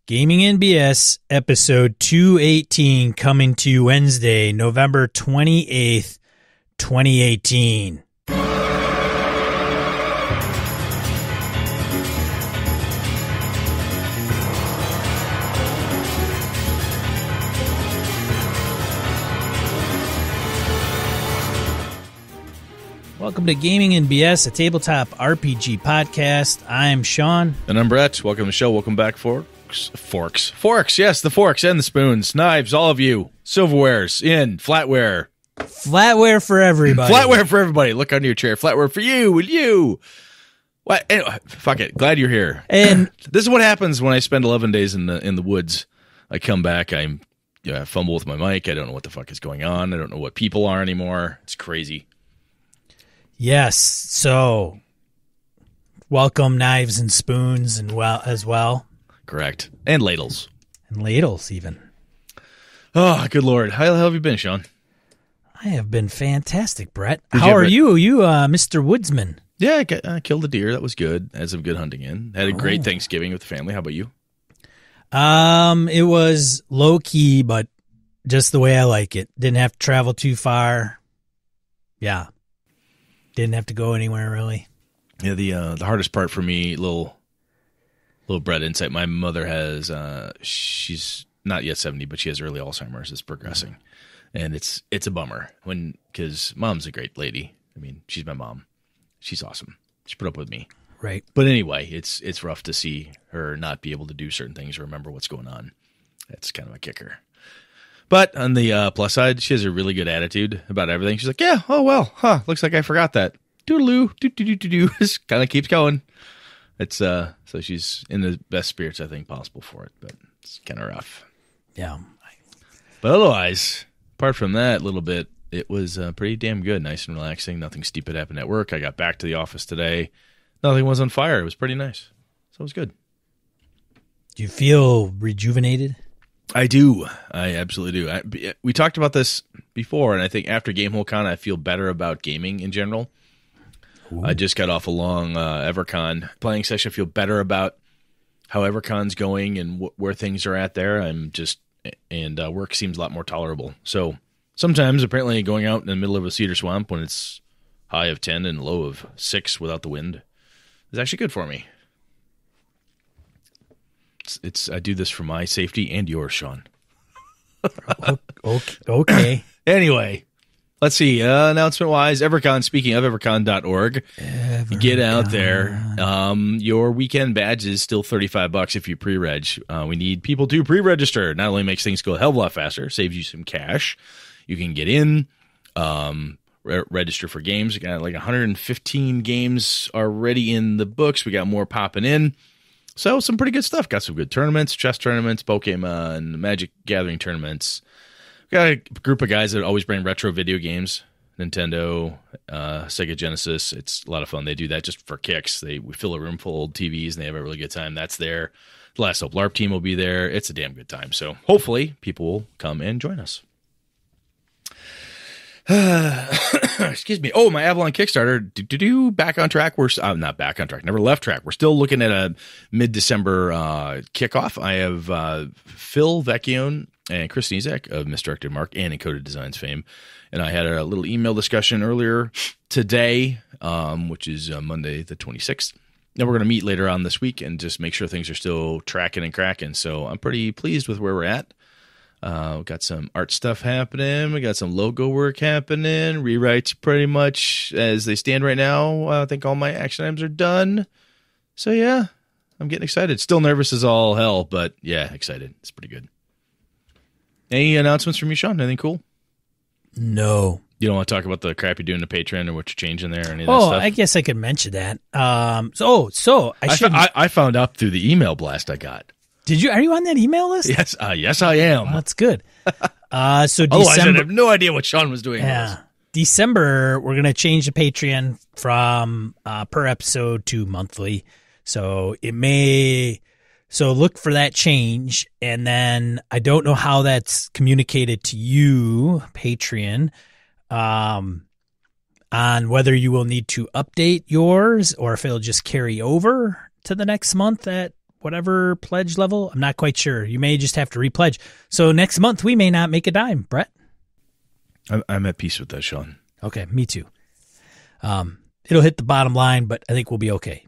Gaming NBS episode 218 coming to you Wednesday, November 28th, 2018. Welcome to Gaming NBS, a tabletop RPG podcast. I'm Sean. And I'm Brett. Welcome to the show. Welcome back, Forks. Yes, the forks and the spoons, knives, all of you. Silverwares in, flatware. Flatware for everybody. Flatware for everybody. Look under your chair. Flatware for you. Will you? What? Anyway, fuck it. Glad you're here. And this is what happens when I spend 11 days in the woods. I come back. I fumble with my mic. I don't know what the fuck is going on. I don't know what people are anymore. It's crazy. Yes, so welcome knives and spoons and as well. Correct. And ladles. And ladles even. Oh, good Lord. How have you been, Sean? I have been fantastic, Brett. How are you? You, Mr. Woodsman? Yeah, I killed a deer. That was good. Had some good hunting in. Had a great Thanksgiving with the family. How about you? It was low-key, but just the way I like it. Didn't have to travel too far. Yeah. Didn't have to go anywhere, really. Yeah, the hardest part for me, little Brett insight, my mother has, she's not yet 70, but she has early Alzheimer's. It's progressing. And it's a bummer because mom's a great lady. I mean, she's my mom. She's awesome. She put up with me. Right. But anyway, it's rough to see her not be able to do certain things or remember what's going on. That's kind of a kicker. But on the plus side, she has a really good attitude about everything. She's like, yeah, oh, well, looks like I forgot that. Doodaloo, doo-doo-doo-doo-doo. Just kind of keeps going. It's so she's in the best spirits, I think, possible for it. But it's kind of rough. Yeah. But otherwise, apart from that little bit, it was pretty damn good. Nice and relaxing. Nothing stupid happened at work. I got back to the office today. Nothing was on fire. It was pretty nice. So it was good. Do you feel rejuvenated? I do. I absolutely do. We talked about this before, and I think after GameholeCon, I feel better about gaming in general. Ooh. I just got off a long EverCon playing session. I feel better about how EverCon's going and where things are at there. Work seems a lot more tolerable. So sometimes, apparently, going out in the middle of a cedar swamp when it's high of 10 and low of 6 without the wind is actually good for me. I do this for my safety and yours, Sean. Okay. Anyway, let's see. Announcement-wise, EverCon, speaking of EverCon.org, get out there. Your weekend badge is still $35 if you pre-reg. We need people to pre-register. Not only makes things go a hell of a lot faster, saves you some cash. You can get in, register for games. We got like 115 games already in the books. We got more popping in. So some pretty good stuff. Got some good tournaments, chess tournaments, Pokemon, Magic Gathering tournaments. We got a group of guys that always bring retro video games, Nintendo, Sega Genesis. It's a lot of fun. They do that just for kicks. We fill a room full of old TVs, and they have a really good time. That's there. The Last Hope LARP team will be there. It's a damn good time. So hopefully people will come and join us. Excuse me. Oh, my Avalon Kickstarter. Back on track. We're not back on track. Never left track. We're still looking at a mid-December kickoff. I have Phil Vecchione and Chris Nizek of Misdirected Mark and Encoded Designs fame. And I had a little email discussion earlier today, which is Monday the 26th. Then we're going to meet later on this week and just make sure things are still tracking and cracking. So I'm pretty pleased with where we're at. We got some art stuff happening. We got some logo work happening. Rewrites pretty much as they stand right now. I think all my action items are done. So yeah, I'm getting excited. Still nervous as all hell, but yeah, excited. It's pretty good. Any announcements from you, Sean? Anything cool? No. You don't want to talk about the crap you're doing to Patreon or what you're changing there or any of that stuff? I guess I could mention that. I found out through the email blast I got. Did you? Are you on that email list? Yes, yes, I am. Oh, that's good. So December. Otherwise, I'd have no idea what Sean was doing. Yeah, December we're gonna change the Patreon from per episode to monthly. So it may. So look for that change, and then I don't know how that's communicated to you, Patreon, on whether you will need to update yours or if it'll just carry over to the next month at whatever pledge level. I'm not quite sure. You may just have to repledge. So next month we may not make a dime, Brett. I'm at peace with that, Sean. Okay, me too. It'll hit the bottom line, but I think we'll be okay.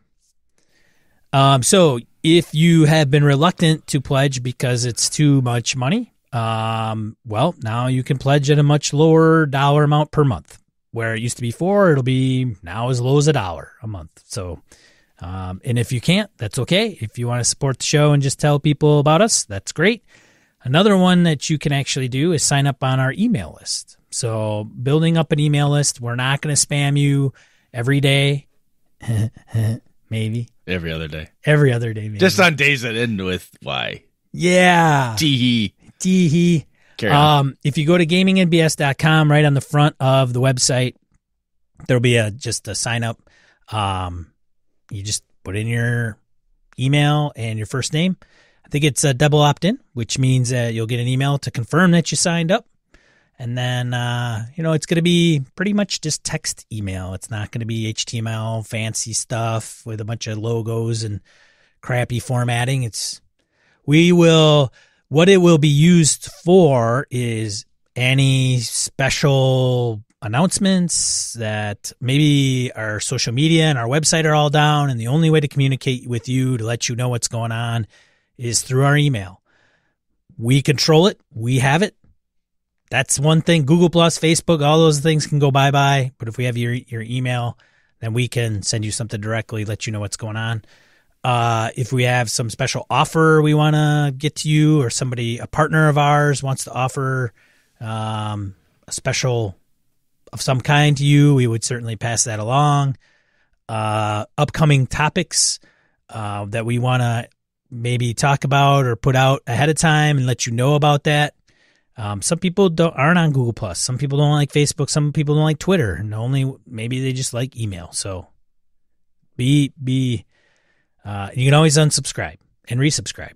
So if you have been reluctant to pledge because it's too much money, well, now you can pledge at a much lower dollar amount per month. Where it used to be $4, it'll be now as low as $1 a month. So, and if you can't, that's okay. If you want to support the show and just tell people about us, that's great. Another one that you can actually do is sign up on our email list. So building up an email list, we're not going to spam you every day. Maybe. Every other day. Every other day, maybe. Just on days that end with Y. Yeah. Tee-hee. Tee-hee. If you go to gamingnbs.com, right on the front of the website, there'll be just a sign up. You just put in your email and your first name. I think it's a double opt-in, which means you'll get an email to confirm that you signed up. And then, it's going to be pretty much just text email. It's not going to be HTML, fancy stuff with a bunch of logos and crappy formatting. What it will be used for is any special announcements that maybe our social media and our website are all down, and the only way to communicate with you to let you know what's going on is through our email. We control it. We have it. That's one thing. Google Plus, Facebook, all those things can go bye-bye. But if we have your email, then we can send you something directly, let you know what's going on. If we have some special offer we want to get to you, or a partner of ours wants to offer a special of some kind to you, we would certainly pass that along. Upcoming topics that we want to maybe talk about or put out ahead of time and let you know about that. Some people aren't on Google Plus. Some people don't like Facebook. Some people don't like Twitter, and maybe they just like email. So you can always unsubscribe and resubscribe.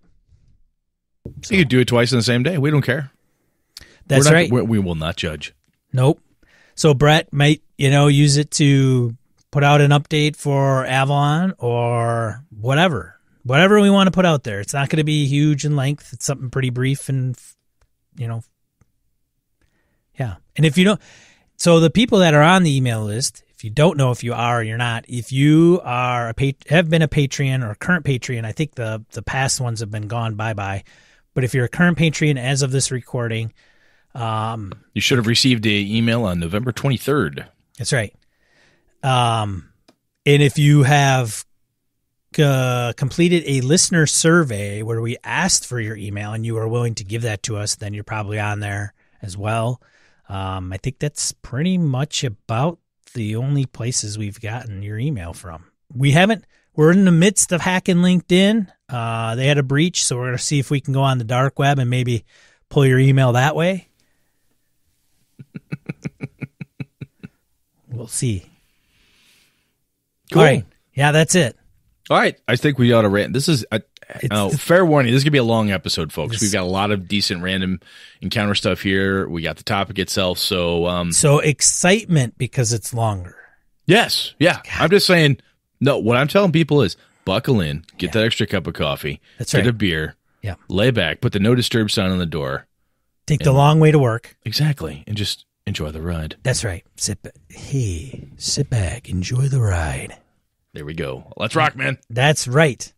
So, you could do it twice in the same day. We don't care. That's right. We will not judge. Nope. So Brett might, use it to put out an update for Avalon or whatever we want to put out there. It's not going to be huge in length. It's something pretty brief and, yeah. And if you don't, so the people that are on the email list, if you don't know if you are or you're not, if you are have been a Patreon or current Patreon, I think the past ones have been gone bye-bye. But if you're a current Patreon as of this recording, you should have received an email on November 23rd. That's right. And if you have completed a listener survey where we asked for your email and you are willing to give that to us, then you're probably on there as well. I think that's pretty much about the only places we've gotten your email from. We're in the midst of hacking LinkedIn. They had a breach, so we're going to see if we can go on the dark web and maybe pull your email that way. We'll see. Cool. All right. Yeah, that's it. All right. I think we ought to rant. This is fair warning. This is going to be a long episode, folks. We've got a lot of decent random encounter stuff here. We got the topic itself. So excitement because it's longer. Yes. Yeah. God. I'm just saying, no, what I'm telling people is buckle in, get that extra cup of coffee, get a beer, lay back, put the no disturb sign on the door. Take the long way to work. Exactly. And just enjoy the ride. That's right. Sit back, enjoy the ride. There we go. Let's rock, man. That's right.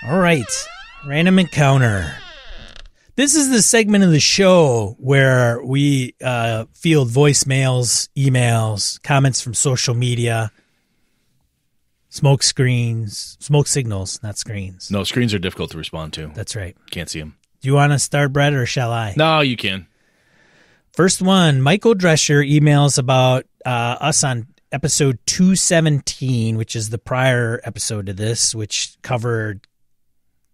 All right. Random encounter. This is the segment of the show where we field voicemails, emails, comments from social media, smoke signals, not screens. No, screens are difficult to respond to. That's right. Can't see them. Do you want to start, Brett, or shall I? No, you can. First one, Michael Drescher emails about us on episode 217, which is the prior episode to this, which covered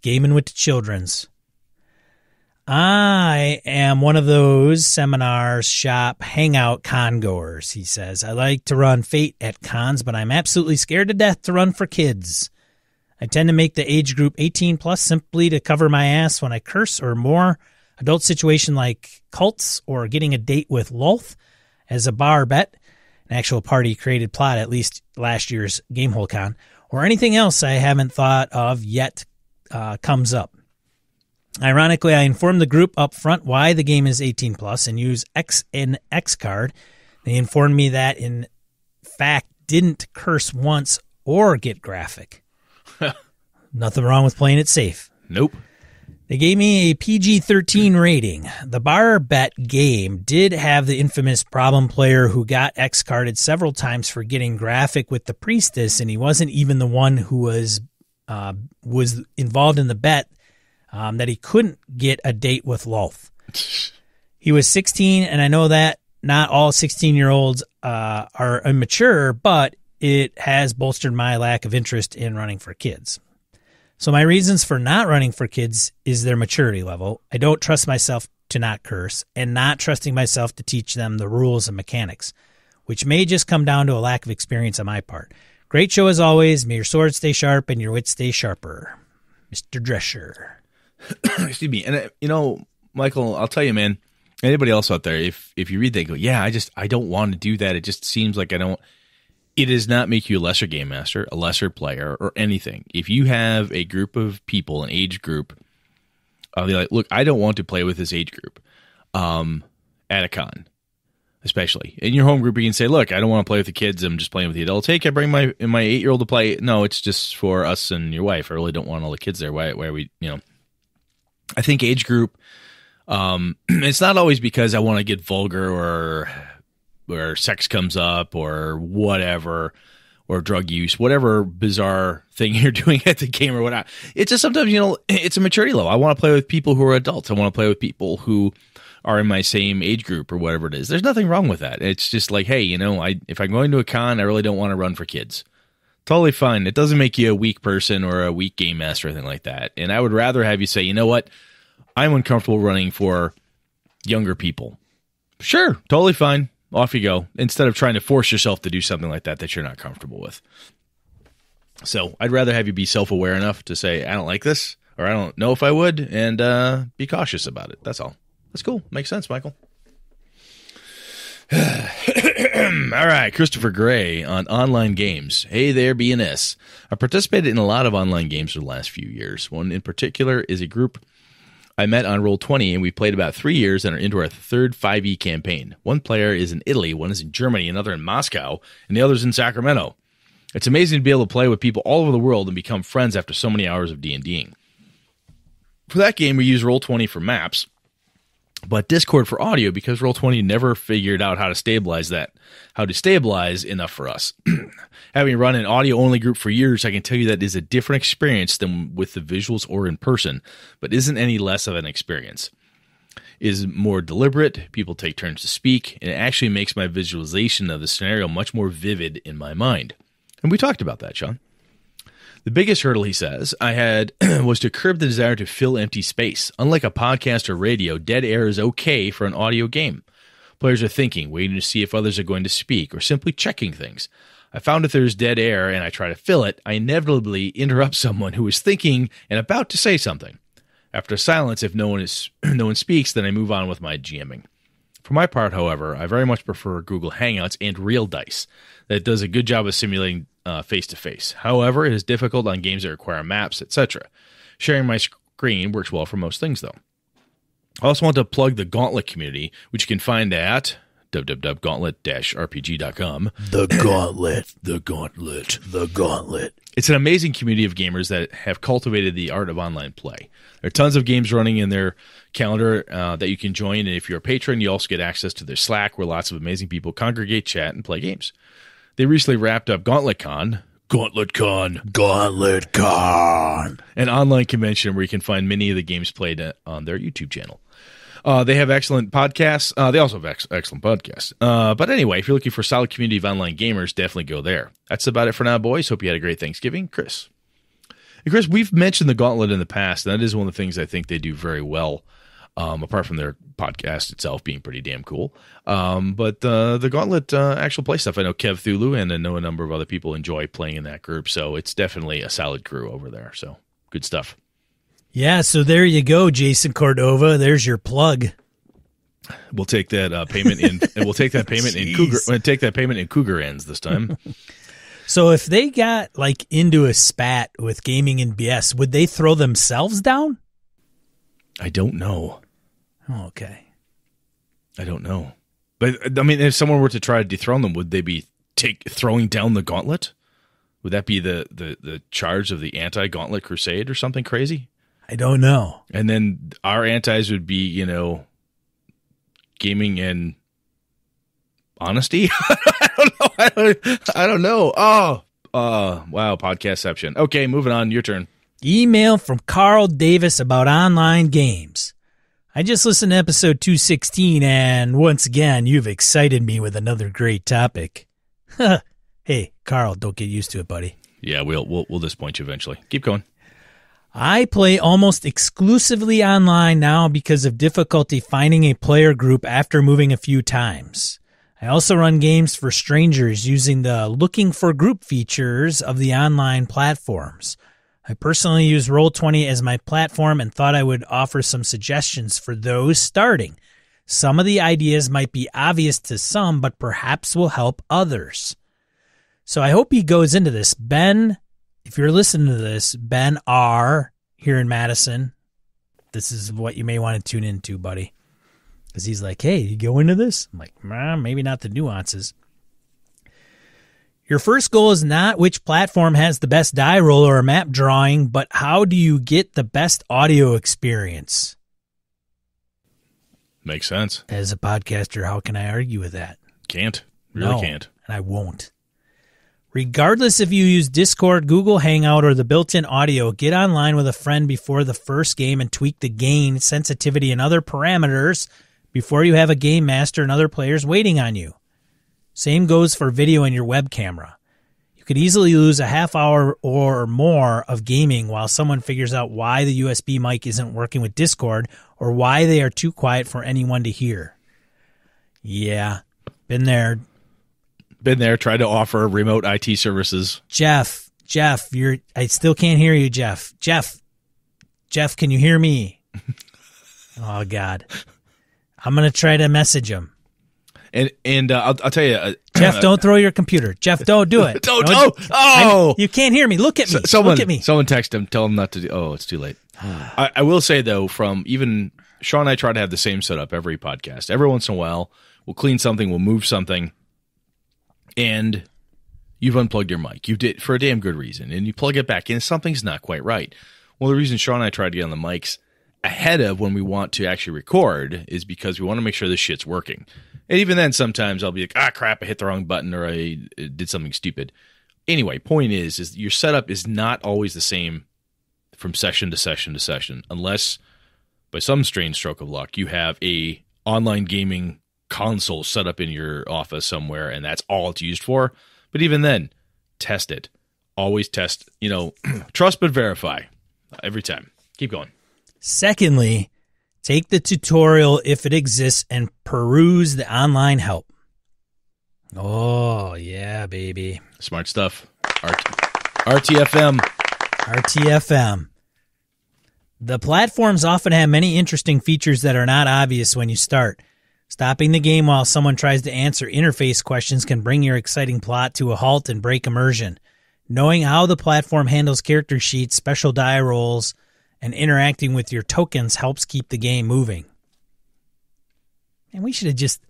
gaming with the children's. I am one of those seminars, shop, hangout con goers, he says. I like to run Fate at cons, but I'm absolutely scared to death to run for kids. I tend to make the age group 18 plus simply to cover my ass when I curse or more adult situation like cults or getting a date with Lolth as a bar bet, an actual party created plot at least last year's GameholeCon, or anything else I haven't thought of yet comes up. Ironically, I informed the group up front why the game is 18 plus and use an X card. They informed me that, in fact, didn't curse once or get graphic. Nothing wrong with playing it safe. Nope. They gave me a PG-13 rating. The bar bet game did have the infamous problem player who got X-carded several times for getting graphic with the priestess, and he wasn't even the one who was involved in the bet, that he couldn't get a date with Lolth. He was 16, and I know that not all 16-year-olds are immature, but it has bolstered my lack of interest in running for kids. So my reasons for not running for kids is their maturity level. I don't trust myself to not curse, and not trusting myself to teach them the rules and mechanics, which may just come down to a lack of experience on my part. Great show as always. May your sword stay sharp and your wit stay sharper. Mr. Drescher. Excuse me. And, Michael, I'll tell you, man, anybody else out there, if you read that, go, yeah, I don't want to do that. It just seems like I don't. It does not make you a lesser game master, a lesser player, or anything. If you have a group of people, an age group, they're like, look, I don't want to play with this age group at a con, especially. In your home group, you can say, look, I don't want to play with the kids. I'm just playing with the adults. Hey, can I bring my 8-year-old to play? No, it's just for us and your wife. I really don't want all the kids there. Why are we, I think age group, it's not always because I want to get vulgar or sex comes up or whatever, or drug use, whatever bizarre thing you're doing at the game or whatnot. It's just sometimes, it's a maturity level. I want to play with people who are adults. I want to play with people who are in my same age group or whatever it is. There's nothing wrong with that. It's just like, hey, if I'm going to a con, I really don't want to run for kids. Totally fine. It doesn't make you a weak person or a weak game master or anything like that. And I would rather have you say, you know what? I'm uncomfortable running for younger people. Sure. Totally fine. Off you go, instead of trying to force yourself to do something like that you're not comfortable with. So I'd rather have you be self-aware enough to say, I don't like this, or I don't know if I would, and be cautious about it. That's all. That's cool. Makes sense, Michael. All right, Christopher Gray on online games. Hey there, BNS. I participated in a lot of online games for the last few years. One in particular is a group I met on Roll20, and we played about 3 years and are into our third 5e campaign. One player is in Italy, one is in Germany, another in Moscow, and the other's in Sacramento. It's amazing to be able to play with people all over the world and become friends after so many hours of D&Ding. For that game, we use Roll20 for maps, but Discord for audio because Roll20 never figured out how to stabilize enough for us. Having run an audio-only group for years, I can tell you that is a different experience than with the visuals or in person, but isn't any less of an experience. It is more deliberate, people take turns to speak, and it actually makes my visualization of the scenario much more vivid in my mind. And we talked about that, Sean. The biggest hurdle, he says, I had was to curb the desire to fill empty space. Unlike a podcast or radio, dead air is okay for an audio game. Players are thinking, waiting to see if others are going to speak, or simply checking things. I found if there's dead air and I try to fill it, I inevitably interrupt someone who is thinking and about to say something. After silence, if no one speaks, then I move on with my GMing. For my part, however, I very much prefer Google Hangouts and Real Dice. That does a good job of simulating face-to-face. However, it is difficult on games that require maps, etc. Sharing my screen works well for most things, though. I also want to plug the Gauntlet community, which you can find at www.gauntlet-rpg.com. The Gauntlet. It's an amazing community of gamers that have cultivated the art of online play. There are tons of games running in their calendar that you can join, and if you're a patron, you also get access to their Slack, where lots of amazing people congregate, chat, and play games. They recently wrapped up GauntletCon, an online convention where you can find many of the games played on their YouTube channel. They have excellent podcasts. They also have excellent podcasts. But anyway, if you're looking for a solid community of online gamers, definitely go there. That's about it for now, boys. Hope you had a great Thanksgiving. Chris. And Chris, we've mentioned the Gauntlet in the past, and that is one of the things I think they do very well, apart from their podcast itself being pretty damn cool. But the Gauntlet actual play stuff, I know Kev Thulu and I know a number of other people enjoy playing in that group, so it's definitely a solid crew over there. So good stuff. Yeah, so there you go, Jason Cordova. There's your plug. We'll take that payment in, and we'll take that payment in Cougar. We'll take that payment in Cougar ends this time. So if they got like into a spat with Gaming and BS, would they throw themselves down? I don't know. Oh, okay. I don't know. But, I mean, if someone were to try to dethrone them, would they be throwing down the gauntlet? Would that be the charge of the anti-gauntlet crusade or something crazy? I don't know. And then our antis would be, you know, gaming and honesty? I don't know. Oh, wow, podcastception. Okay, moving on. Your turn. Email from Carl Davis about online games. I just listened to episode 216, and once again, you've excited me with another great topic. Hey, Carl, don't get used to it, buddy. Yeah, we'll disappoint you eventually. Keep going. I play almost exclusively online now because of difficulty finding a player group after moving a few times. I also run games for strangers using the looking for group features of the online platforms. I personally use Roll20 as my platform and thought I would offer some suggestions for those starting. Some of the ideas might be obvious to some, but perhaps will help others. So I hope he goes into this. Ben, if you're listening to this, Ben R. here in Madison, this is what you may want to tune into, buddy. Because he's like, hey, you go into this? I'm like, maybe not the nuances. Your first goal is not which platform has the best die roller or map drawing, but how do you get the best audio experience? Makes sense. As a podcaster, how can I argue with that? Can't. Really can't. And I won't. Regardless if you use Discord, Google Hangout, or the built-in audio, get online with a friend before the first game and tweak the gain, sensitivity, and other parameters before you have a game master and other players waiting on you. Same goes for video and your web camera. You could easily lose a half hour or more of gaming while someone figures out why the USB mic isn't working with Discord or why they are too quiet for anyone to hear. Yeah, been there. Tried to offer remote IT services. Jeff, I still can't hear you, Jeff. Jeff, can you hear me? Oh, God. I'm going to try to message him. And I'll tell you. Jeff, don't throw your computer. Jeff, don't do it. Oh! You can't hear me. Look at me. Look at me. Someone text him. Tell him not to do. Oh, it's too late. I will say, though, from even Sean and I try to have the same setup every podcast. Every once in a while, we'll clean something, we'll move something, and you've unplugged your mic. You did for a damn good reason, and you plug it back in. Something's not quite right. Well, the reason Sean and I try to get on the mics ahead of when we want to actually record is because we want to make sure this shit's working. And even then, sometimes I'll be like, crap, I hit the wrong button or I did something stupid. Anyway, point is your setup is not always the same from session to session to session, unless by some strange stroke of luck, you have a online gaming console set up in your office somewhere, and that's all it's used for. But even then, test it. Always test, trust but verify every time. Keep going. Secondly, take the tutorial if it exists and peruse the online help. Oh, yeah, baby. Smart stuff. RTFM. The platforms often have many interesting features that are not obvious when you start. Stopping the game while someone tries to answer interface questions can bring your exciting plot to a halt and break immersion. Knowing how the platform handles character sheets, special die rolls, and interacting with your tokens helps keep the game moving. And we should have just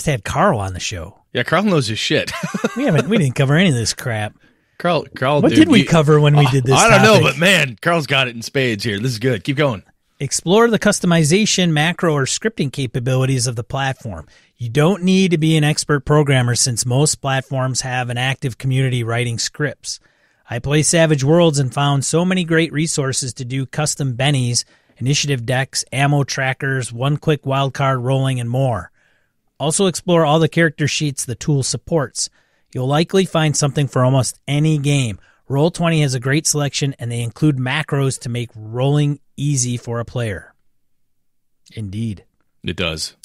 had Carl on the show. Yeah, Carl knows his shit. We didn't cover any of this crap. Carl, what did we cover when we did this? I don't know, but man, Carl's got it in spades here. This is good. Keep going. Explore the customization, macro, or scripting capabilities of the platform. You don't need to be an expert programmer since most platforms have an active community writing scripts. I play Savage Worlds and found so many great resources to do custom bennies, initiative decks, ammo trackers, one-click wildcard rolling, and more. Also explore all the character sheets the tool supports. You'll likely find something for almost any game. Roll20 has a great selection, and they include macros to make rolling easy for a player. Indeed. It does.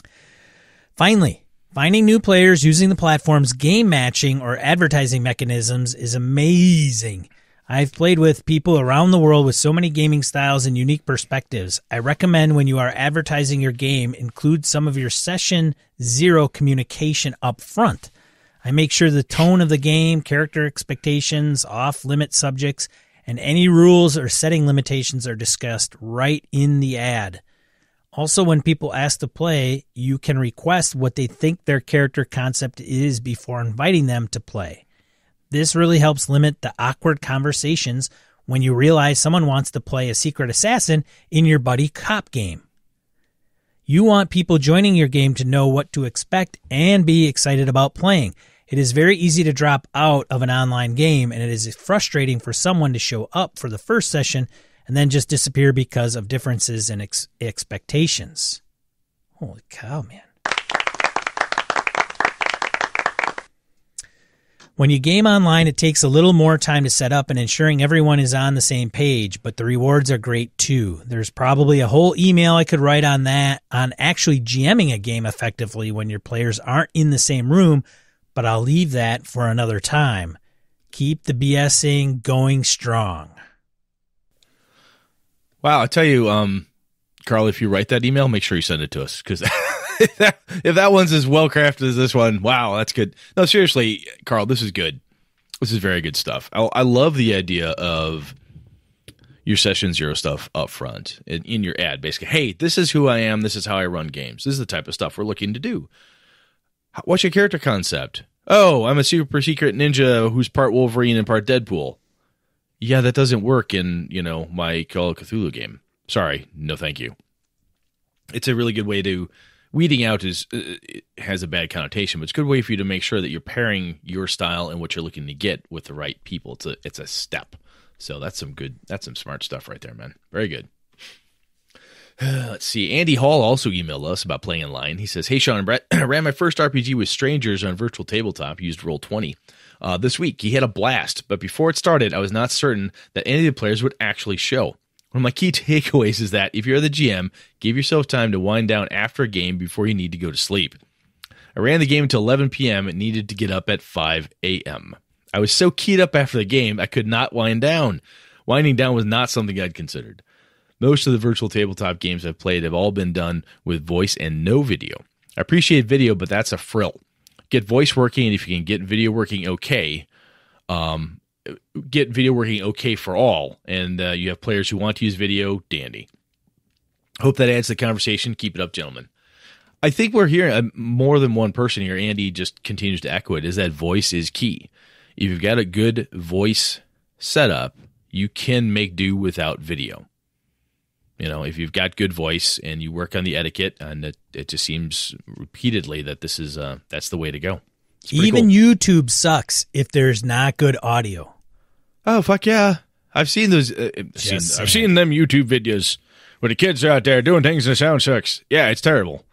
Finally, finding new players using the platform's game matching or advertising mechanisms is amazing. I've played with people around the world with so many gaming styles and unique perspectives. I recommend when you are advertising your game, include some of your session zero communication up front. I make sure the tone of the game, character expectations, off-limit subjects, and any rules or setting limitations are discussed right in the ad. Also, when people ask to play, you can request what they think their character concept is before inviting them to play. This really helps limit the awkward conversations when you realize someone wants to play a secret assassin in your buddy cop game. You want people joining your game to know what to expect and be excited about playing. It is very easy to drop out of an online game, and it is frustrating for someone to show up for the first session and then just disappear because of differences in expectations. Holy cow, man. When you game online, it takes a little more time to set up and ensuring everyone is on the same page, but the rewards are great too. There's probably a whole email I could write on that, on actually GMing a game effectively when your players aren't in the same room, but I'll leave that for another time. Keep the BSing going strong. Wow, I tell you, Carl, if you write that email, make sure you send it to us, because if that one's as well crafted as this one, wow, that's good. No, seriously, Carl, this is good. This is very good stuff. I love the idea of your Session Zero stuff up front in your ad. Basically, hey, this is who I am. This is how I run games. This is the type of stuff we're looking to do. What's your character concept? Oh, I'm a super secret ninja who's part Wolverine and part Deadpool. Yeah, that doesn't work in, my Call of Cthulhu game. Sorry, no thank you. It's a really good way to... Weeding out has a bad connotation, but it's a good way for you to make sure that you're pairing your style and what you're looking to get with the right people. It's a step. So that's some smart stuff right there, man. Very good. Let's see. Andy Hall also emailed us about playing online. He says, hey, Sean and Brett, I ran my first RPG with strangers on Virtual Tabletop, used Roll20. This week, he had a blast, but before it started, I was not certain that any of the players would actually show. One of my key takeaways is that if you're the GM, give yourself time to wind down after a game before you need to go to sleep. I ran the game until 11 p.m. and needed to get up at 5 a.m. I was so keyed up after the game, I could not wind down. Winding down was not something I'd considered. Most of the Virtual Tabletop games I've played have all been done with voice and no video. I appreciate video, but that's a frill. Get voice working, and if you can get video working okay, get video working okay for all, and you have players who want to use video, dandy. Hope that adds to the conversation. Keep it up, gentlemen. I think we're hearing more than one person here. Andy just continues to echo it, is that voice is key. If you've got a good voice setup, you can make do without video. If you've got good voice and you work on the etiquette, and it just seems repeatedly that this is that's the way to go. Even cool. YouTube sucks if there's not good audio. Oh, fuck yeah. I've seen those. I've seen them YouTube videos where the kids are out there doing things and the sound sucks. Yeah, it's terrible.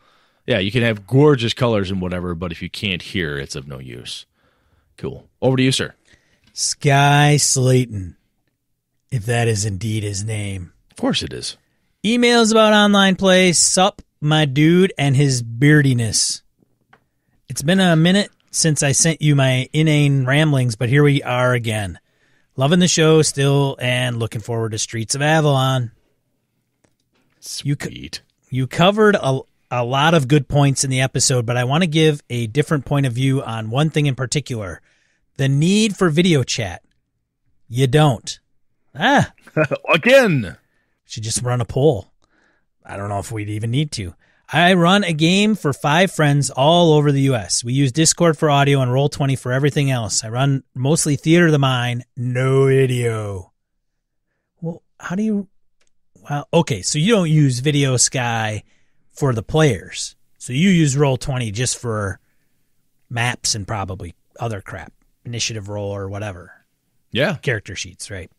Yeah, you can have gorgeous colors and whatever, but if you can't hear, it's of no use. Cool. Over to you, sir. Sky Slayton, if that is indeed his name. Of course it is. Emails about online play. Sup, my dude, and his beardiness. It's been a minute since I sent you my inane ramblings, but here we are again. Loving the show still and looking forward to Streets of Avalon. Sweet. You covered a lot of good points in the episode, but I want to give a different point of view on one thing in particular. The need for video chat. You don't. Again. Should just run a poll. I don't know if we'd even need to. I run a game for 5 friends all over the U.S. We use Discord for audio and Roll20 for everything else. I run mostly Theater of the Mind, no video. Well, how do you... Well, okay, so you don't use Video Sky for the players. So you use Roll20 just for maps and probably other crap. Initiative roll or whatever. Yeah. Character sheets, right?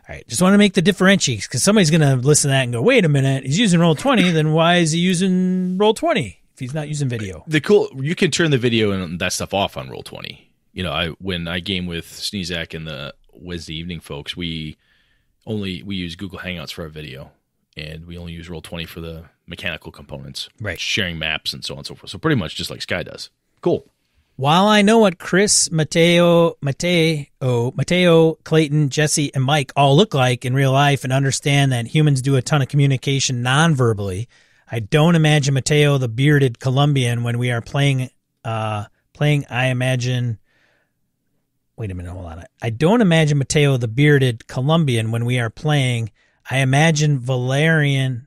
All right, just want to make the differentiation because somebody's going to listen to that and go, wait a minute, he's using Roll20, then why is he using Roll20 if he's not using video? You can turn the video and that stuff off on Roll20. When I game with Sneezak and the Wednesday evening folks, we use Google Hangouts for our video, and we only use Roll20 for the mechanical components, right? Sharing maps and so on and so forth. So pretty much just like Sky does. Cool. While I know what Chris, Mateo, Clayton, Jesse, and Mike all look like in real life and understand that humans do a ton of communication non-verbally, I don't imagine Mateo, the bearded Colombian, when we are playing playing, I imagine. Wait a minute, hold on. I don't imagine Mateo the bearded Colombian when we are playing. I imagine Vorlarian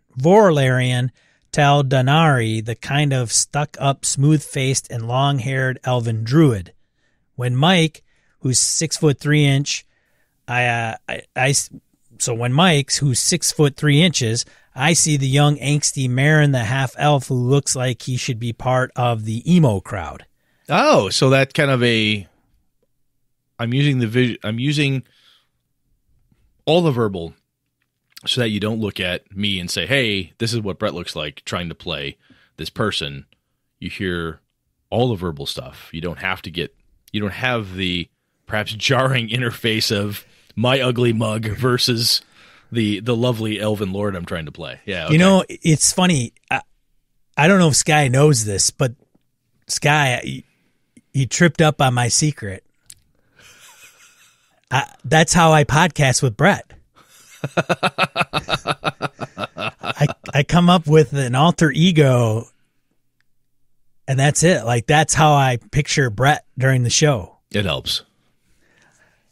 Taldanari, the kind of stuck-up, smooth-faced, and long-haired elven druid. When Mike, who's 6'3", when Mike's who's 6'3", I see the young angsty Marin, the half-elf, who looks like he should be part of the emo crowd. Oh, so that kind of a. I'm using all the verbal so that you don't look at me and say, hey, this is what Brett looks like trying to play this person. You hear all the verbal stuff. You don't have the perhaps jarring interface of my ugly mug versus the lovely elven lord I'm trying to play. Yeah. Okay. You know, it's funny. I don't know if Sky knows this, but Sky, he tripped up on my secret. That's how I podcast with Brett. I come up with an alter ego, and that's it. Like, that's how I picture Brett during the show. It helps.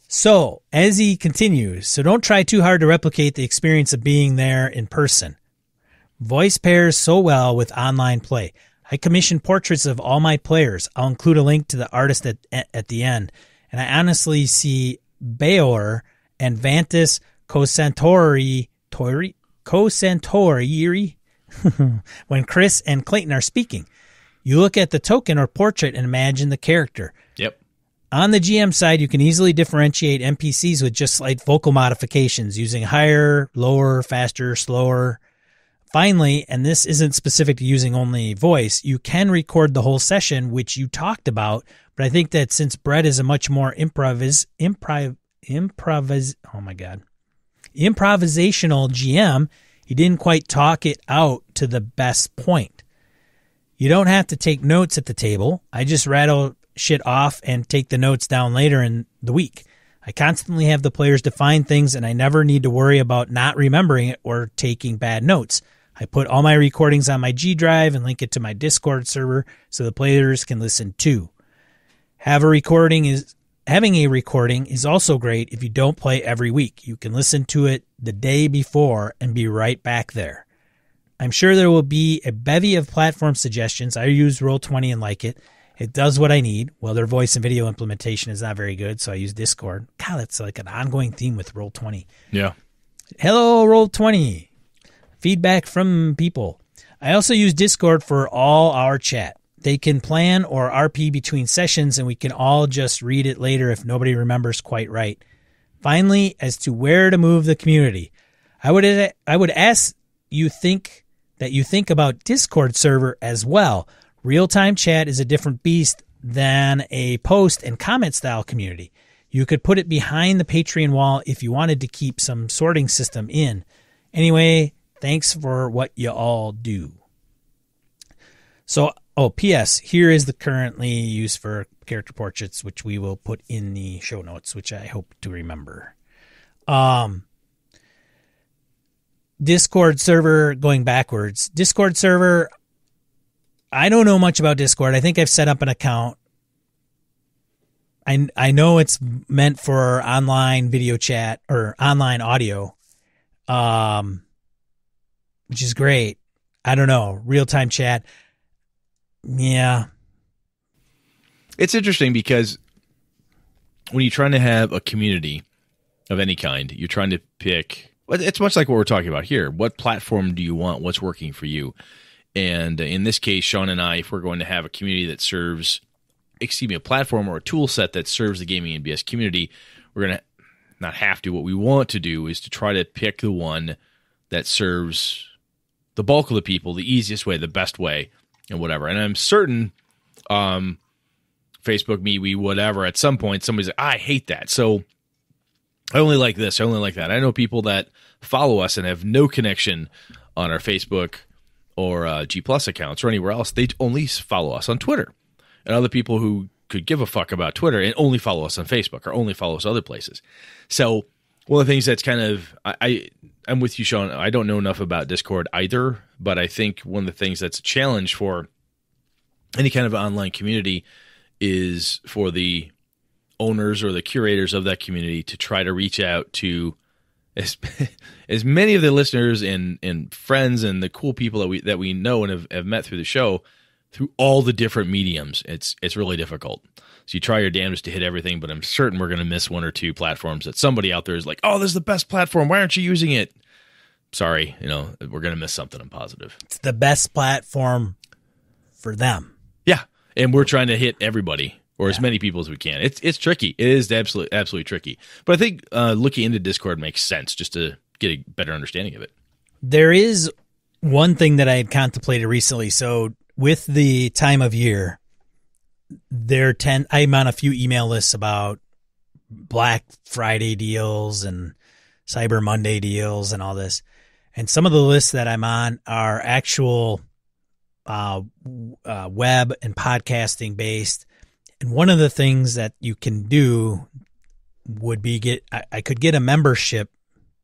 So, as he continues, so don't try too hard to replicate the experience of being there in person. Voice pairs so well with online play. I commissioned portraits of all my players. I'll include a link to the artist at the end. And I honestly see Bayor and Vantis Cosantori when Chris and Clayton are speaking. You look at the token or portrait and imagine the character. Yep. On the GM side, you can easily differentiate NPCs with just slight vocal modifications using higher, lower, faster, slower. Finally, and this isn't specific to using only voice, you can record the whole session, which you talked about, but I think that since Brett is a much more improvisational GM, he didn't quite talk it out to the best point. You don't have to take notes at the table. I just rattle shit off and take the notes down later in the week. I constantly have the players define things, and I never need to worry about not remembering it or taking bad notes. I put all my recordings on my G Drive and link it to my Discord server so the players can listen too. Having a recording is also great if you don't play every week. You can listen to it the day before and be right back there. I'm sure there will be a bevy of platform suggestions. I use Roll20 and like it. It does what I need. Well, their voice and video implementation is not very good, so I use Discord. God, that's like an ongoing theme with Roll20. Yeah. Hello, Roll20. Feedback from people. I also use Discord for all our chat. They can plan or RP between sessions, and we can all just read it later if nobody remembers quite right. Finally, as to where to move the community, I would ask you think about Discord server as well. Real-time chat is a different beast than a post and comment style community. You could put it behind the Patreon wall if you wanted to keep some sorting system in. Anyway, thanks for what you all do. So, P.S. Here is the currently used for character portraits, which we will put in the show notes, which I hope to remember. Discord server, going backwards. Discord server, I don't know much about Discord. I think I've set up an account. I know it's meant for online video chat or online audio, which is great. I don't know. Real-time chat. Yeah. It's interesting because when you're trying to have a community of any kind, you're trying to pick, it's much like what we're talking about here. What platform do you want? What's working for you? And in this case, Sean and I, if we're going to have a community that serves, a platform or a tool set that serves the gaming NBS community, we're going to not have to. What we want to do is to try to pick the one that serves the bulk of the people, the easiest way, the best way, and whatever. And I'm certain Facebook, MeWe, whatever, at some point somebody's like, I hate that. So I only like this, I only like that. I know people that follow us and have no connection on our Facebook or G Plus accounts or anywhere else. They only follow us on Twitter. And other people who could give a fuck about Twitter and only follow us on Facebook or only follow us other places. So one of the things that's kind of, I'm with you, Sean. I don't know enough about Discord either, but I think one of the things that's a challenge for any kind of online community is for the owners or the curators of that community to try to reach out to as many of the listeners and friends and the cool people that we know and have met through the show through all the different mediums. It's really difficult. So you try your damnedest to hit everything, but I'm certain we're going to miss one or two platforms that somebody out there is like, oh, this is the best platform. Why aren't you using it? Sorry, we're going to miss something. I'm positive. It's the best platform for them. Yeah. And we're trying to hit everybody or as many people as we can. It's tricky. It is absolutely tricky. But I think looking into Discord makes sense just to get a better understanding of it. There is one thing that I had contemplated recently. So with the time of year, I'm on a few email lists about Black Friday deals and Cyber Monday deals and all this. And some of the lists that I'm on are actual web and podcasting based. And one of the things that you can do would be I could get a membership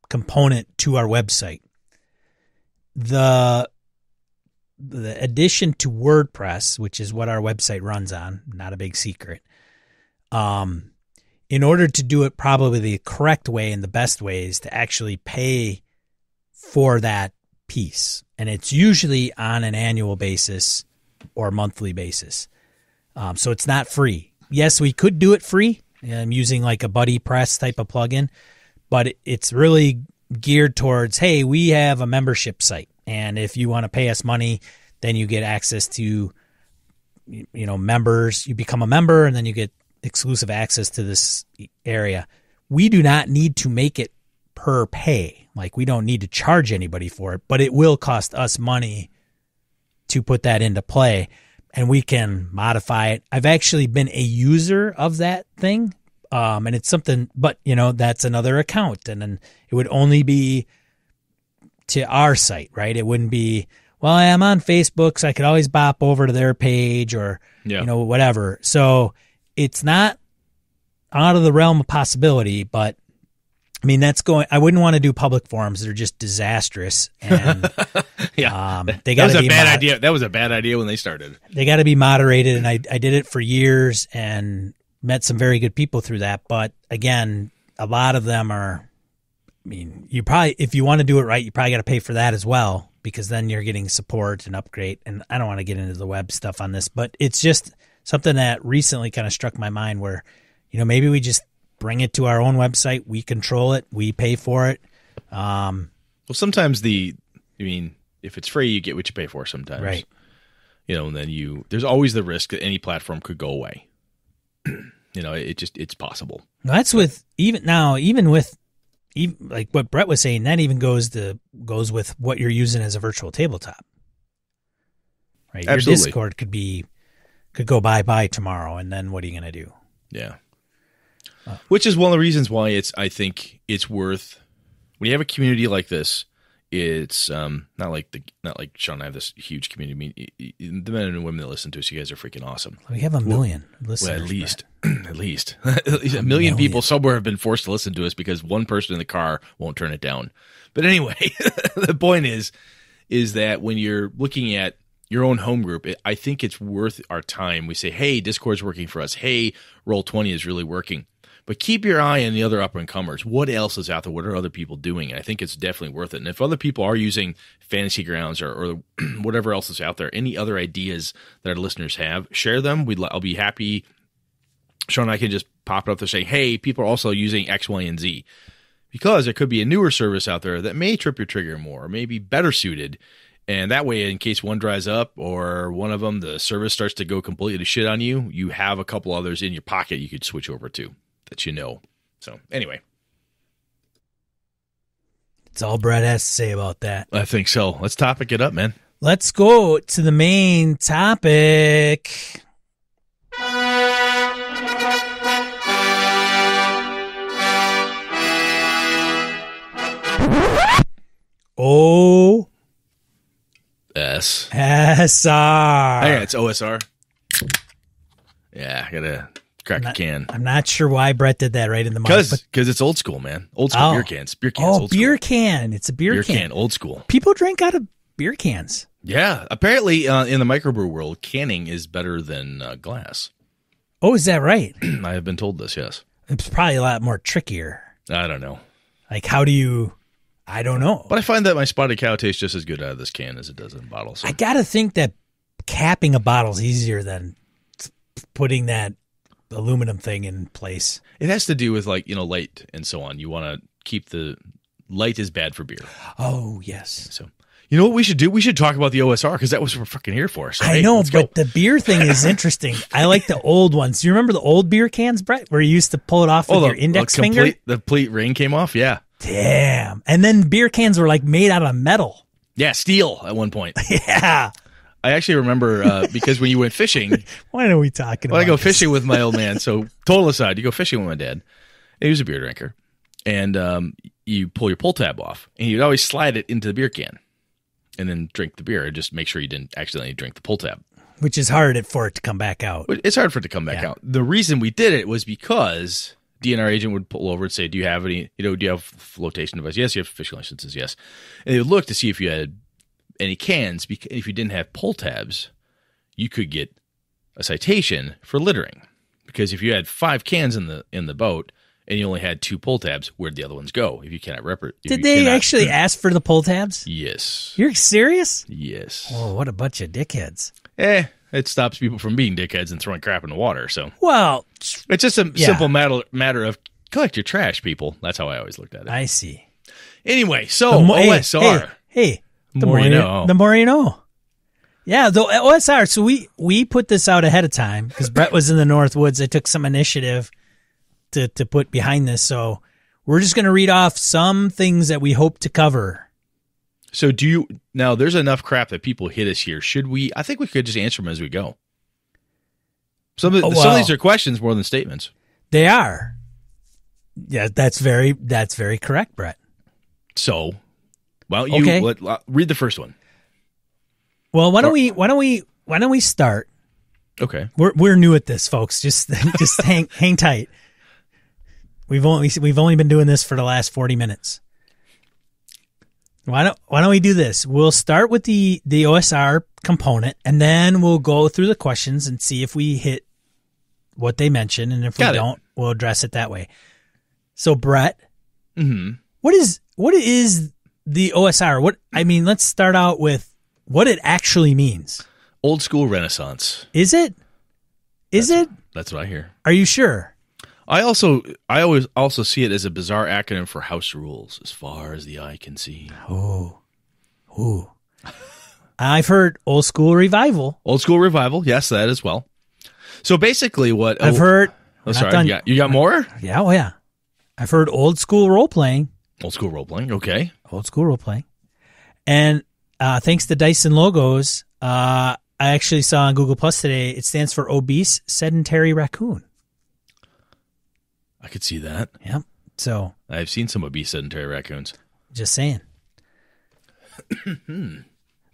component to our website. The addition to WordPress, which is what our website runs on, not a big secret. In order to do it probably the correct way and the best way is to actually pay for that piece. And it's usually on an annual basis or monthly basis. So it's not free. Yes, we could do it free. I'm using like a BuddyPress type of plugin, but it's really geared towards, hey, we have a membership site. And if you want to pay us money, then you get access to, members. You become a member and then you get exclusive access to this area. We do not need to make it per pay. Like we don't need to charge anybody for it, but it will cost us money to put that into play. And we can modify it. I've actually been a user of that thing. And it's something, but that's another account. And then it would only be to our site, right? It wouldn't be, well, I'm on Facebook, so I could always bop over to their page or, whatever. So it's not out of the realm of possibility, but I mean, I wouldn't want to do public forums. They're just disastrous. And they got to be bad idea. That was a bad idea when they started. They got to be moderated. And I did it for years and met some very good people through that. But again, a lot of them are, you probably, if you want to do it right, you probably got to pay for that as well, because then you're getting support and upgrade. And I don't want to get into the web stuff on this, but it's just something that recently kind of struck my mind where, maybe we just bring it to our own website. We control it. We pay for it. Well, sometimes if it's free, you get what you pay for sometimes. Right. And then there's always the risk that any platform could go away. It's possible. That's with even with like what Brett was saying, that even goes with what you're using as a virtual tabletop. Right. Absolutely. Your Discord could go bye tomorrow. And then what are you going to do? Yeah. Which is one of the reasons why I think it's worth, when you have a community like this, it's not like Sean and I have this huge community. The men and women that listen to us, you guys are freaking awesome. We have a million listeners. Well, at least a million people somewhere have been forced to listen to us because one person in the car won't turn it down. But anyway, the point is that when you're looking at your own home group, I think it's worth our time. We say, hey, Discord's working for us. Hey, Roll20 is really working. But keep your eye on the other up-and-comers. What else is out there? What are other people doing? And I think it's definitely worth it. And if other people are using Fantasy Grounds or whatever else is out there, any other ideas that our listeners have, share them. I'll be happy. Sean and I can just pop it up there saying, hey, people are also using X, Y, and Z. Because there could be a newer service out there that may trip your trigger more, or may be better suited. And that way, in case one dries up or one of them, the service starts to go completely to shit on you, you have a couple others in your pocket you could switch over to. That So anyway, that's all Brett has to say about that. I think so. Let's topic it up, man. Let's go to the main topic. OSR. Hey, it's OSR. Yeah, I gotta crack a can. I'm not sure why Brett did that right in the mic. Because it's old school, man. Old school beer cans. Beer cans. Oh, beer can. It's a beer can. Old school. People drink out of beer cans. Yeah. Apparently, in the microbrew world, canning is better than glass. Oh, is that right? I have been told this, yes. It's probably a lot more trickier. I don't know. Like, how do you... I don't know. But I find that my spotted cow tastes just as good out of this can as it does in bottles. So. I got to think that capping a bottle is easier than putting that aluminum thing in place. It has to do with, like, light and so on. You want to keep the... Light is bad for beer. Oh, yes. So, you know what we should do? We should talk about the OSR because that was what we're fucking here for. So, I know, but the beer thing is interesting. I like the old ones. Do you remember the old beer cans, Brett, where you used to pull it off with your index finger? The complete ring came off, yeah. Damn. And then beer cans were like made out of metal. Yeah, steel at one point. Yeah. I actually remember because when you went fishing. Why are we talking about I go this? fishing with my old man. So, total aside, you go fishing with my dad. He was a beer drinker. And you pull your pull tab off, and you'd always slide it into the beer can and then drink the beer and just make sure you didn't accidentally drink the pull tab. Which is hard for it to come back out. It's hard for it to come back out. The reason we did it was because DNR agent would pull over and say, do you have any, do you have flotation device? Yes, you have fishing licenses, yes. And they would look to see if you had any cans. Because if you didn't have pull tabs, you could get a citation for littering. Because if you had 5 cans in the boat, and you only had 2 pull tabs, where'd the other ones go? If you cannot Did they actually ask for the pull tabs? Yes. You're serious? Yes. Oh, what a bunch of dickheads. It stops people from being dickheads and throwing crap in the water. So, well, it's just a simple matter of collect your trash, people. That's how I always looked at it. I see. Anyway, so OSR. Hey, the more you know. The more you know. Yeah, the OSR. So we put this out ahead of time because Brett was in the North Woods. I took some initiative to put behind this. So we're just going to read off some things that we hope to cover. So now there's enough crap that people hit us here. I think we could just answer them as we go. Some of these are questions more than statements. They are. Yeah, that's very correct, Brett. So, well, read the first one. Well, why don't we start? Okay. We're new at this, folks. Just hang tight. We've only been doing this for the last 40 minutes. Why don't we do this? We'll start with the OSR component, and then we'll go through the questions and see if we hit what they mentioned, and if we don't, we'll address it that way. So, Brett, what is the OSR? Let's start out with what it actually means. Old school Renaissance. Is it? That's what I hear. Are you sure? I always also see it as a bizarre acronym for house rules, as far as the eye can see. Oh. I've heard old school revival. Old school revival, yes, that as well. So basically, what I've heard. Oh, sorry, you got more? Yeah, oh yeah. I've heard old school role playing. Old school role playing, okay. Old school role playing, and thanks to Dyson Logos, I actually saw on Google Plus today. It stands for obese sedentary raccoon. I could see that. Yep. So I've seen some obese sedentary raccoons. Just saying.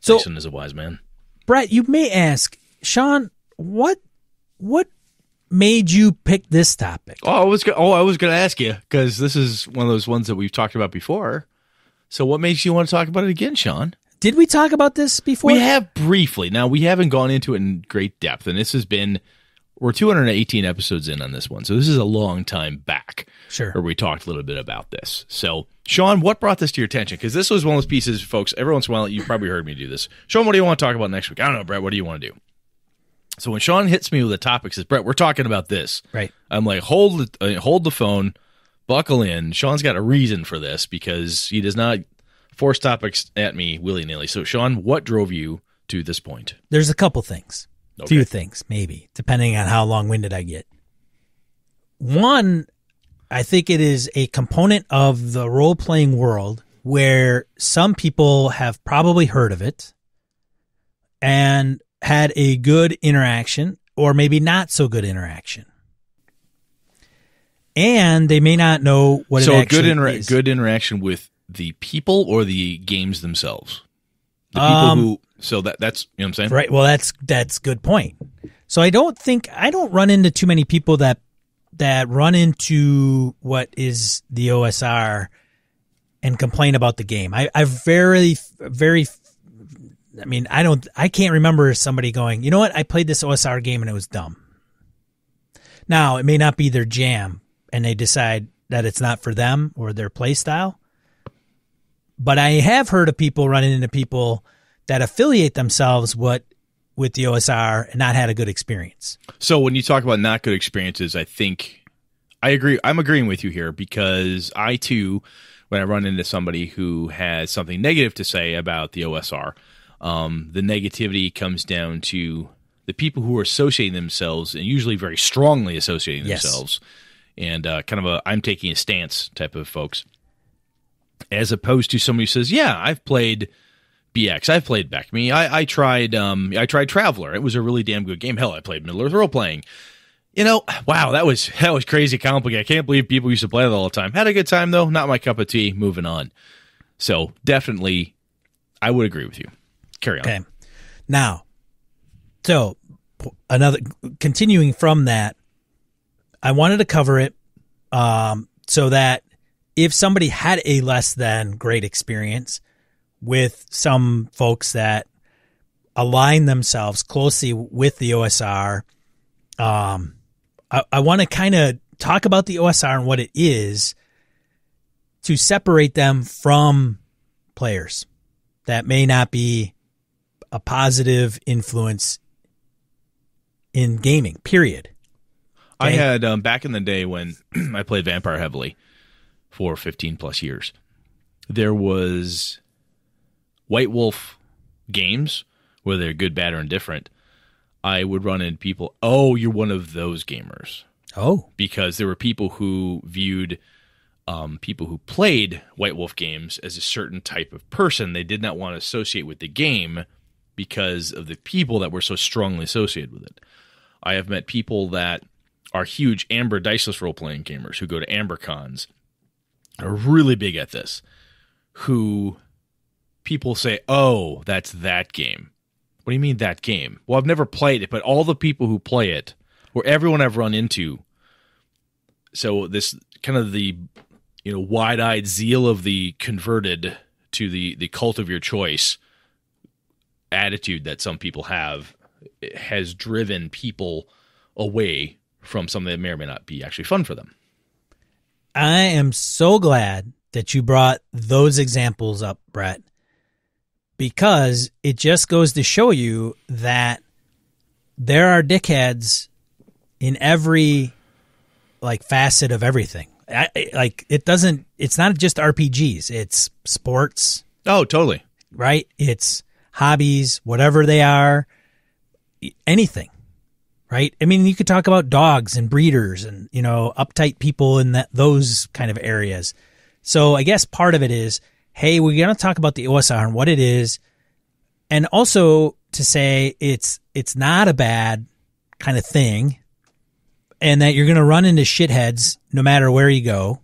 So Jason is a wise man. Brett, you may ask, Sean, what made you pick this topic? I was going to ask you because this is one of those ones that we've talked about before. So what makes you want to talk about it again, Sean? Did we talk about this before? We have briefly. Now, we haven't gone into it in great depth, and this has been... We're 218 episodes in on this one, so this is a long time back. Sure. Where we talked a little bit about this. So, Sean, what brought this to your attention? Because this was one of those pieces, folks, every once in a while, you probably heard me do this. Sean, what do you want to talk about next week? I don't know, Brett, what do you want to do? So when Sean hits me with a topic, says, Brett, we're talking about this. Right. I'm like, hold the phone, buckle in. Sean's got a reason for this because he does not force topics at me willy-nilly. So, Sean, what drove you to this point? There's a couple things. Okay. Few things, maybe, depending on how long-winded I get. One, I think it is a component of the role-playing world where some people have probably heard of it and had a good interaction or maybe not so good interaction. And they may not know what it actually is. So good interaction with the people or the games themselves? The people who... So that's, you know what I'm saying? Right. Well, that's good point. So I don't run into too many people that run into what is the OSR and complain about the game. I can't remember somebody going, you know what? I played this OSR game and it was dumb. Now, it may not be their jam, and they decide that it's not for them or their play style. But I have heard of people running into people that affiliate themselves with the OSR and not had a good experience. So when you talk about not good experiences, I think I agree. I'm agreeing with you here because I too, when I run into somebody who has something negative to say about the OSR, the negativity comes down to the people who are associating themselves, and usually very strongly associating themselves, and kind of a I'm taking a stance type of folks, as opposed to somebody who says, yeah, I've played BX, I've played BECME, I tried Traveler. It was a really damn good game. Hell, I played Middle Earth Role Playing. You know, wow, that was crazy complicated. I can't believe people used to play that all the time. Had a good time though, not my cup of tea. Moving on. So definitely, I would agree with you. Carry on. Okay. Now, so continuing from that, I wanted to cover it so that if somebody had a less than great experience with some folks that align themselves closely with the OSR, I want to kind of talk about the OSR and what it is to separate them from players that may not be a positive influence in gaming, period. Okay? I had, back in the day when I played Vampire heavily for 15 plus years, there was White Wolf games, whether they're good, bad, or indifferent. I would run into people, oh, you're one of those gamers. Oh. Because there were people who viewed people who played White Wolf games as a certain type of person. They did not want to associate with the game because of the people that were so strongly associated with it. I have met people that are huge Amber Diceless role-playing gamers who go to Amber Cons, are really big at this, who people say, oh, that's that game. What do you mean that game? Well, I've never played it, but all the people who play it, or everyone I've run into, so this kind of the wide-eyed zeal of the converted to the cult of your choice attitude that some people have has driven people away from something that may or may not be actually fun for them. I am so glad that you brought those examples up, Brett, because it just goes to show you that there are dickheads in every facet of everything. It's not just RPGs, it's sports. Oh, totally. Right? It's hobbies, whatever they are, anything. Right? I mean, you could talk about dogs and breeders and, uptight people in those kind of areas. So I guess part of it is, hey, we're going to talk about the OSR and what it is. And also to say it's not a bad kind of thing and that you're going to run into shitheads no matter where you go,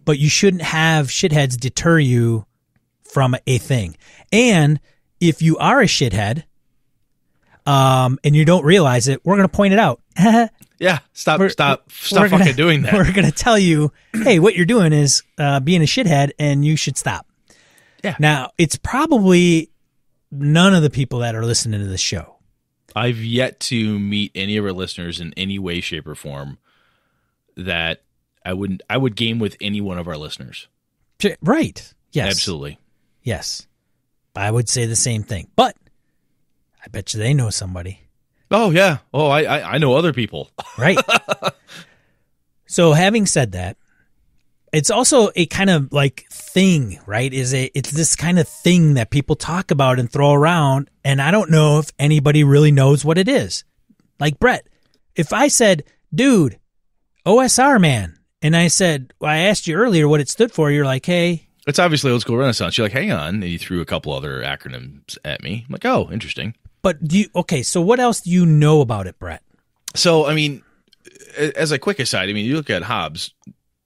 but you shouldn't have shitheads deter you from a thing. And if you are a shithead, and you don't realize it, we're going to point it out. Yeah, stop fucking doing that. We're going to tell you, hey, what you're doing is being a shithead, and you should stop. Yeah. Now, it's probably none of the people that are listening to this show. I've yet to meet any of our listeners in any way, shape, or form that I would game with any one of our listeners. Right. Yes. Absolutely. Yes. I would say the same thing, but I bet you they know somebody. Oh, yeah. Oh, I know other people. Right. So having said that, it's also a kind of thing, right? It's this kind of thing that people talk about and throw around, and I don't know if anybody really knows what it is. Like Brett, if I said, dude, OSR, man, and I said, well, I asked you earlier what it stood for, you're like, hey. It's obviously Old School Renaissance. You're like, hang on. And you threw a couple other acronyms at me. I'm like, oh, interesting. But so what else do you know about it, Brett? So, I mean, as a quick aside, you look at Hobbs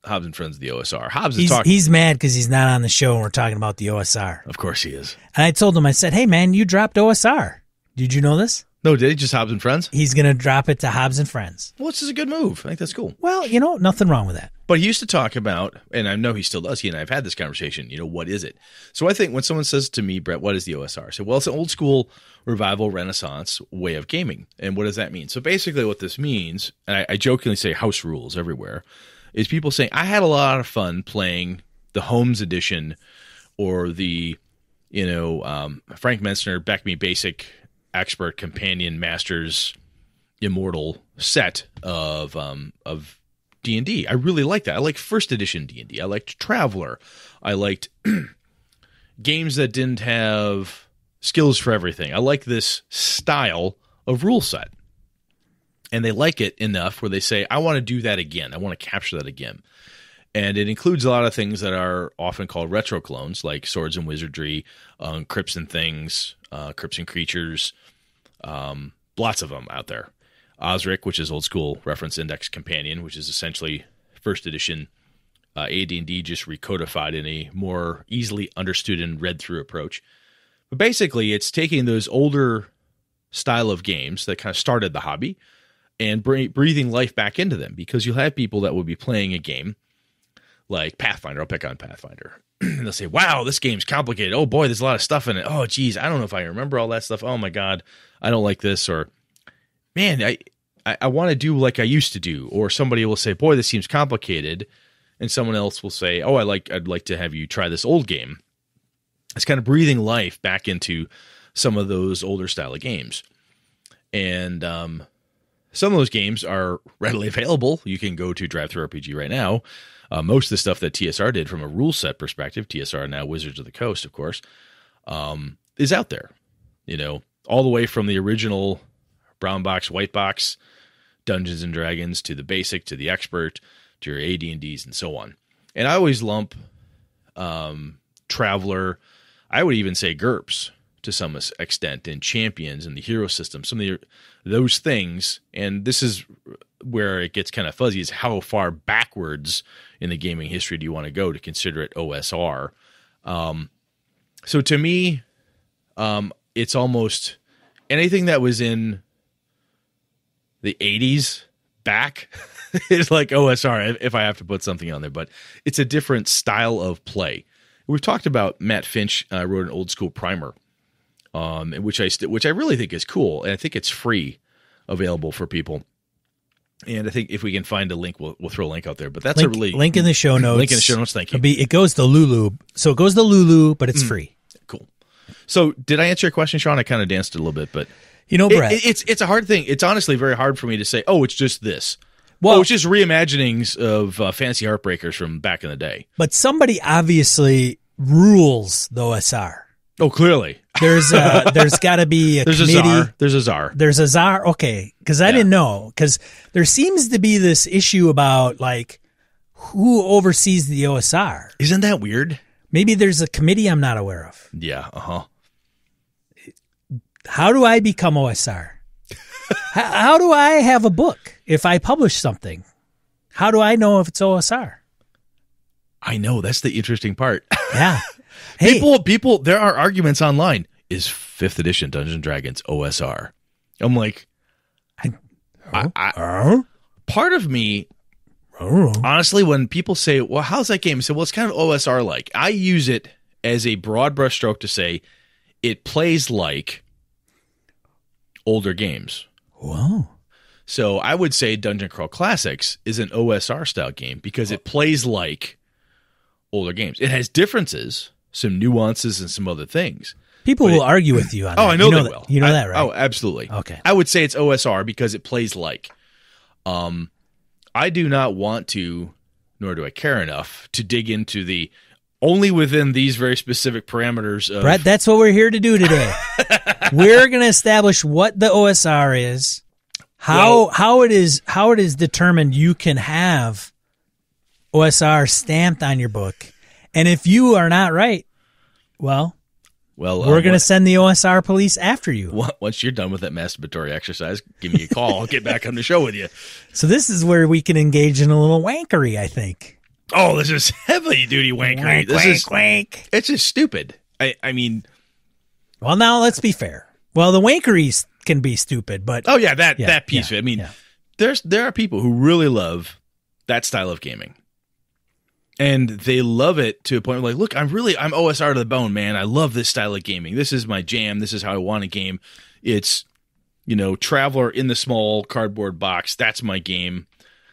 and Friends of the OSR. Hobbs is talking. He's mad because he's not on the show and we're talking about the OSR. Of course he is. And I told him, I said, hey, man, you dropped OSR. Did you know this? No, did he just Hobbs and Friends? He's going to drop it to Hobbs and Friends. Well, this is a good move. I think that's cool. Well, nothing wrong with that. But he used to talk about, and I know he still does, he and I have had this conversation, what is it? So I think when someone says to me, Brett, what is the OSR? I say, well, it's an old school revival renaissance way of gaming. And what does that mean? So basically what this means, and I jokingly say house rules everywhere, is people saying, I had a lot of fun playing the Homes Edition or the, Frank Menzner, Back Me Basic, Expert, Companion, Masters, Immortal set of D&D. I really like that. I like first edition D&D. I liked Traveler. I liked games that didn't have skills for everything. I like this style of rule set. And they like it enough where they say, I want to do that again. I want to capture that again. And it includes a lot of things that are often called retro clones, like Swords and Wizardry, Crypts and Things, Crypts and Creatures, lots of them out there. Osric, which is old school reference index companion, which is essentially first edition AD&D just recodified in a more easily understood and read through approach. But basically, it's taking those older style of games that kind of started the hobby and breathing life back into them, because you'll have people that will be playing a game like Pathfinder. I'll pick on Pathfinder. And they'll say, wow, this game's complicated. Oh, boy, there's a lot of stuff in it. Oh, geez, I don't know if I remember all that stuff. Oh, my God, I don't like this. Or, man, I want to do like I used to do. Or somebody will say, boy, this seems complicated. And someone else will say, oh, I'd like to have you try this old game. It's kind of breathing life back into some of those older style of games. And some of those games are readily available. You can go to DriveThruRPG right now. Most of the stuff that TSR did from a rule set perspective, TSR now Wizards of the Coast, of course, is out there. All the way from the original brown box, white box, Dungeons and Dragons, to the basic, to the expert, to your AD&Ds, and so on. And I always lump Traveler, I would even say GURPS to some extent, and Champions and the hero system, some of those things. And this is where it gets kind of fuzzy, is how far backwards in the gaming history do you want to go to consider it OSR? So to me, it's almost anything that was in the 80s back is like OSR, if I have to put something on there. But it's a different style of play. We've talked about Matt Finch wrote an old school primer, which I really think is cool, and I think it's free, available for people. And I think if we can find a link, we'll throw a link out there. But that's a really link in the show notes. Link in the show notes. Thank you. It goes to Lulu, so it goes to Lulu, but it's free. Cool. So, did I answer your question, Sean? I kind of danced it a little bit, but Brett, it's a hard thing. It's honestly very hard for me to say, oh, it's just this. Well, it's just reimaginings of Fantasy Heartbreakers from back in the day. But somebody obviously rules the OSR. Oh, clearly. There's got to be a committee. There's a czar. There's a czar. Okay, because I didn't know, because there seems to be this issue about like who oversees the OSR. Isn't that weird? Maybe there's a committee I'm not aware of. Yeah. How do I become OSR? How do I have a book if I publish something? How do I know if it's OSR? I know, that's the interesting part. Yeah. Hey, people, there are arguments online. Is 5th edition Dungeons and Dragons OSR? I'm like, part of me, honestly, when people say, well, how's that game? I say, well, it's kind of OSR like. I use it as a broad brushstroke to say it plays like older games. Whoa. So I would say Dungeon Crawl Classics is an OSR style game because it plays like older games. It has differences, some nuances, and some other things. People will argue with you on that. I know they will. You know that, right? Oh, absolutely. Okay. I would say it's OSR because it plays like. I do not want to, nor do I care enough, to dig into the only within these very specific parameters of... Brett, that's what we're here to do today. We're going to establish what the OSR is, how it is determined you can have OSR stamped on your book. And if you are not right, we're going to send the OSR police after you. Once you're done with that masturbatory exercise, give me a call. I'll get back on the show with you. So this is where we can engage in a little wankery, I think. Oh, this is heavy duty wankery. Wank. It's just stupid. I mean... Well, now let's be fair. Well, the wankery's can be stupid, but oh yeah, that piece of it. I mean, yeah. there are people who really love that style of gaming. And they love it to a point where, like, look, I'm OSR to the bone, man. I love this style of gaming. This is my jam. This is how I want to game. It's, Traveler in the small cardboard box. That's my game.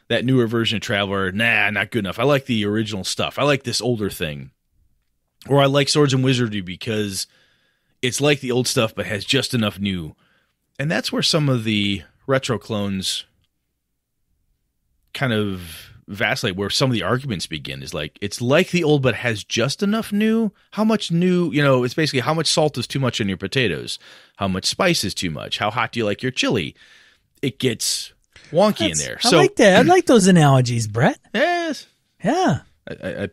That newer version of Traveler, not good enough. I like the original stuff. I like this older thing. Or I like Swords and Wizardry because it's like the old stuff but has just enough new. And that's where some of the retro clones kind of vacillate, where some of the arguments begin. Is like, it's like the old but has just enough new. How much new, it's basically how much salt is too much in your potatoes, how much spice is too much, how hot do you like your chili. It gets wonky in there. I like that. I like those analogies, Brett. Yes. Yeah. I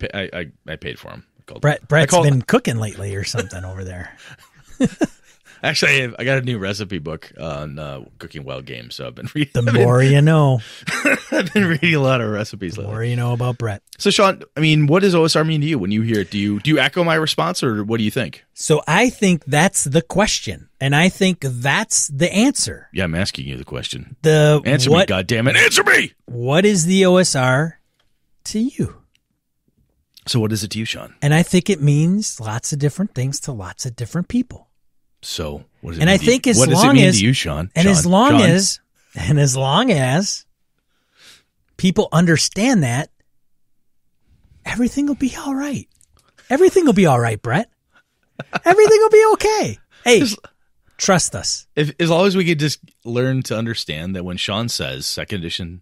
paid for them. Brett's been cooking lately or something over there. Actually, I got a new recipe book on cooking wild game, so I've been reading. The more you know. I've been reading a lot of recipes lately. The more you know about Brett. So, Sean, I mean, what does OSR mean to you when you hear it? Do you echo my response, or what do you think? So I think that's the question, and I think that's the answer. Yeah, I'm asking you the question. Answer me, goddammit. Answer me! What is the OSR to you? So what is it to you, Sean? And I think it means lots of different things to lots of different people. So what does it and mean I think to you? as What does long it mean as to you, Sean? And Sean, as long as people understand that, everything will be all right. Everything will be all right, Brett. Everything will be okay. Hey, trust us. As long as we could just learn to understand that when Sean says second edition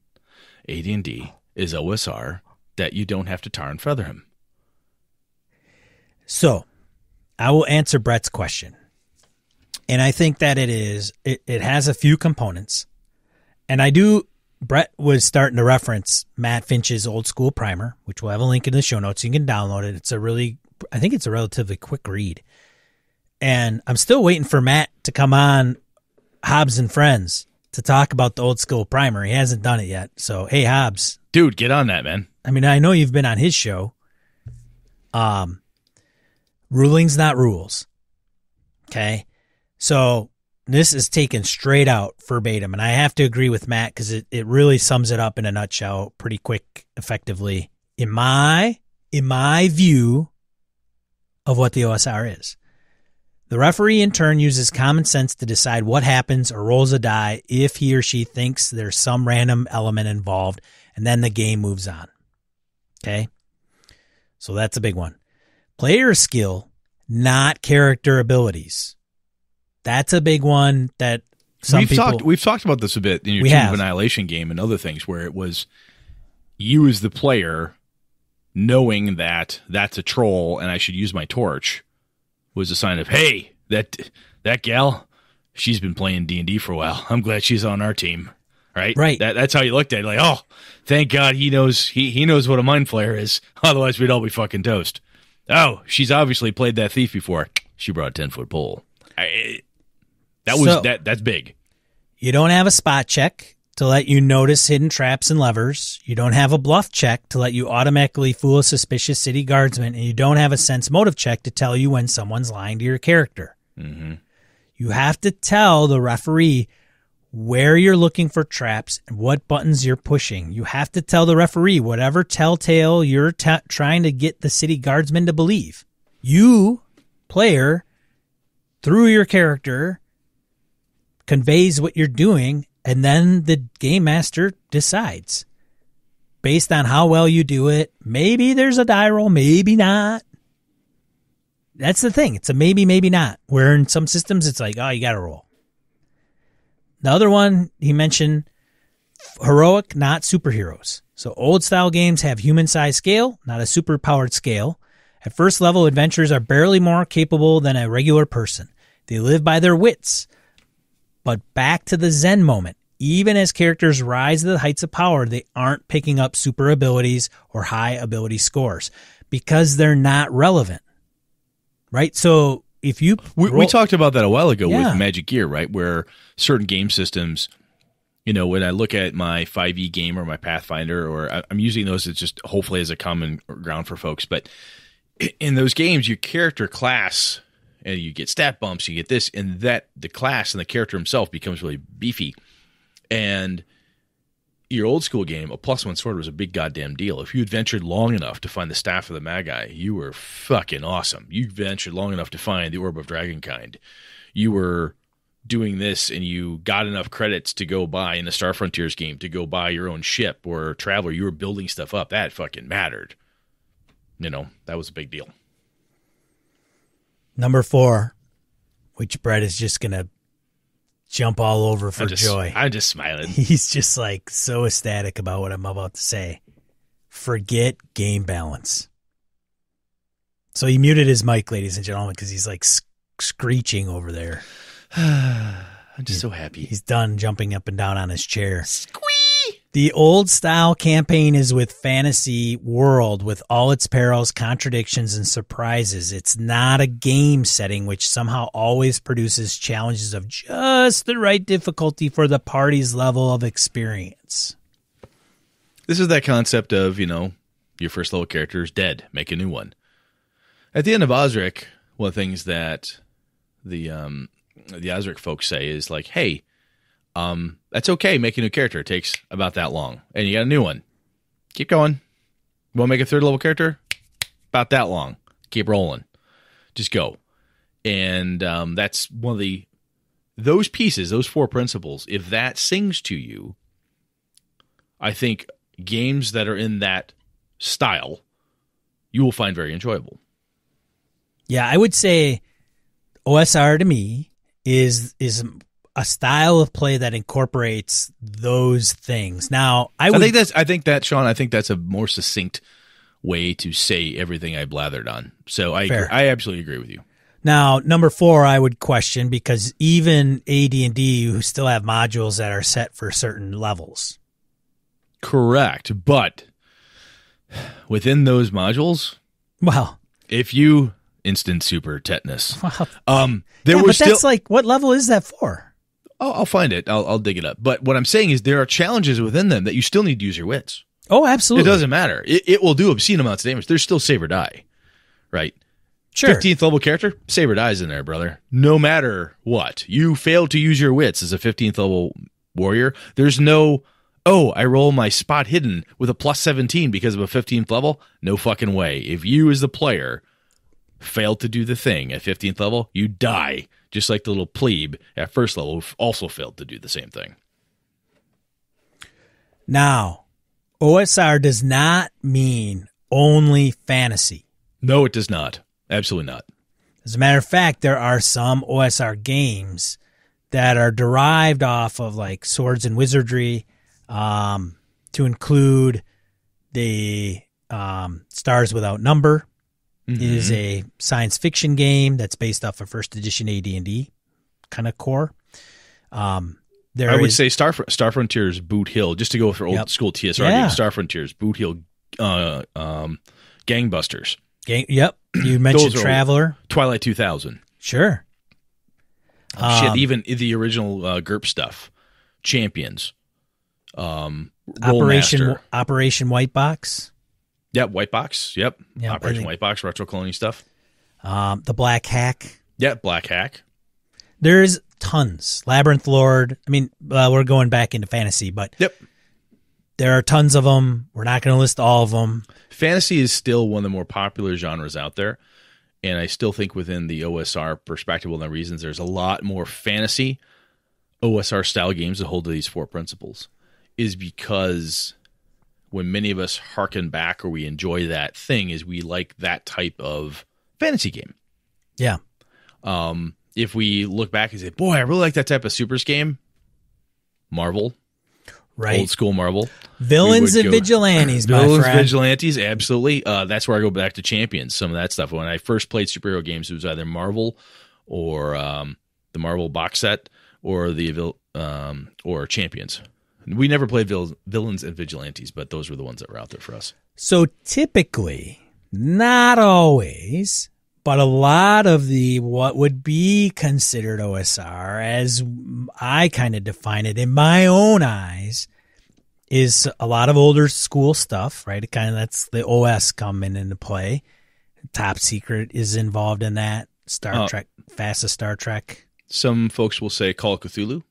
AD&D is OSR, that you don't have to tar and feather him. So I will answer Brett's question. And I think that it has a few components. And Brett was starting to reference Matt Finch's Old School Primer, which we'll have a link in the show notes. You can download it. I think it's a relatively quick read. And I'm still waiting for Matt to come on Hobbs and Friends to talk about the Old School Primer. He hasn't done it yet. So, hey, Hobbs. Dude, get on that, man. I mean, I know you've been on his show. Ruling's not rules. Okay? So this is taken straight out verbatim, and I have to agree with Matt because it really sums it up in a nutshell pretty quick, effectively, in my view of what the OSR is. The referee, in turn, uses common sense to decide what happens or rolls a die if he or she thinks there's some random element involved, and then the game moves on. Okay? So that's a big one. Player skill, not character abilities. That's a big one that we've talked about this a bit in your Tomb of Annihilation game and other things, where it was you as the player knowing that that's a troll and I should use my torch was a sign of, hey, that gal, she's been playing D&D for a while. I'm glad she's on our team. Right? Right. That's how you looked at it. Like, oh, thank God he knows what a mind flayer is. Otherwise we'd all be fucking toast. Oh, she's obviously played that thief before. She brought a 10-foot pole. That's big. You don't have a spot check to let you notice hidden traps and levers. You don't have a bluff check to let you automatically fool a suspicious city guardsman, and you don't have a sense motive check to tell you when someone's lying to your character. Mm-hmm. You have to tell the referee where you're looking for traps and what buttons you're pushing. You have to tell the referee whatever telltale you're trying to get the city guardsman to believe. You, player, through your character, conveys what you're doing, and then the game master decides. Based on how well you do it, maybe there's a die roll, maybe not. That's the thing. It's a maybe, maybe not. Where in some systems, it's like, oh, you got to roll. The other one he mentioned, heroic, not superheroes. So old style games have human size scale, not a super powered scale. At first level, adventurers are barely more capable than a regular person. They live by their wits. But back to the Zen moment. Even as characters rise to the heights of power, they aren't picking up super abilities or high ability scores because they're not relevant. Right? So if you... We talked about that a while ago with Magic Gear, right? Where certain game systems, when I look at my 5e game or my Pathfinder, or I'm using those as just hopefully as a common ground for folks, but in those games, your character class and you get stat bumps, you get this, and that the class and the character himself becomes really beefy. And your old school game, a +1 sword was a big goddamn deal. If you adventured long enough to find the Staff of the Magi, you were fucking awesome. You ventured long enough to find the Orb of Dragonkind. You were doing this, and you got enough credits to go buy in the Star Frontiers game, to go buy your own ship or Traveler. You were building stuff up. That fucking mattered. That was a big deal. Number 4, which Brett is just going to jump all over for joy. I'm just smiling. He's just like so ecstatic about what I'm about to say. Forget game balance. So he muted his mic, ladies and gentlemen, because he's like screeching over there. I'm just so happy. He's done jumping up and down on his chair. Squee! The old style campaign is with fantasy world with all its perils, contradictions, and surprises. It's not a game setting which somehow always produces challenges of just the right difficulty for the party's level of experience. This is that concept of, your first level character is dead. Make a new one. At the end of Osric, one of the things that the Osric folks say is like, hey, that's okay. Make a new character. It takes about that long. And you got a new one. Keep going. You want to make a 3rd level character? About that long. Keep rolling. Just go. And that's one of those pieces, those 4 principles. If that sings to you, I think games that are in that style, you will find very enjoyable. Yeah, I would say OSR to me is a style of play that incorporates those things. Now, I think that's a more succinct way to say everything I blathered on. So I absolutely agree with you. Now, number 4, I would question, because even AD&D, you still have modules that are set for certain levels. Correct. But within those modules, well, if you instant super tetanus, that's like, what level is that for? I'll find it. I'll dig it up. But what I'm saying is there are challenges within them that you still need to use your wits. Oh, absolutely. It doesn't matter. It will do obscene amounts of damage. There's still save or die, right? Sure. 15th level character, save or dies in there, brother. No matter what. You fail to use your wits as a 15th level warrior. There's no, I roll my spot hidden with a +17 because of a 15th level. No fucking way. If you as the player failed to do the thing at 15th level, you die. Just like the little plebe at 1st level also failed to do the same thing. Now, OSR does not mean only fantasy. No, it does not. Absolutely not. As a matter of fact, there are some OSR games that are derived off of like Swords and Wizardry, to include the Stars Without Number. Mm-hmm. It is a science fiction game that's based off of 1st edition AD&D kind of core. I would say Star Frontiers Boot Hill, just to go for old school TSR games. Star Frontiers Boot Hill, Gangbusters. Yep, you mentioned Traveler, Twilight 2000. Sure. Even the original GURP stuff, Champions, Operation White Box. Yep, White Box. Yep, Operation White Box, retro cloning stuff. The Black Hack. Yeah, Black Hack. There's tons. Labyrinth Lord. I mean, we're going back into fantasy, but there are tons of them. We're not going to list all of them. Fantasy is still one of the more popular genres out there, and I still think within the OSR perspective, one of the reasons there's a lot more fantasy OSR style games that hold to these 4 principles is because when many of us harken back or we enjoy that thing is we like that type of fantasy game. Yeah. If we look back and say, boy, I really like that type of supers game, Marvel. Right. Old school Marvel. Villains and vigilantes, my Villains, friend. vigilantes, absolutely. That's where I go back to Champions, some of that stuff. When I first played superhero games, it was either Marvel or the Marvel box set or or Champions. We never played Villains and Vigilantes, but those were the ones that were out there for us. So typically, not always, but a lot of the what would be considered OSR, as I kind of define it in my own eyes, is a lot of older school stuff, right? It kind of that's the OS coming into play. Top Secret is involved in that. Star Trek, fastest Star Trek. Some folks will say Call of Cthulhu.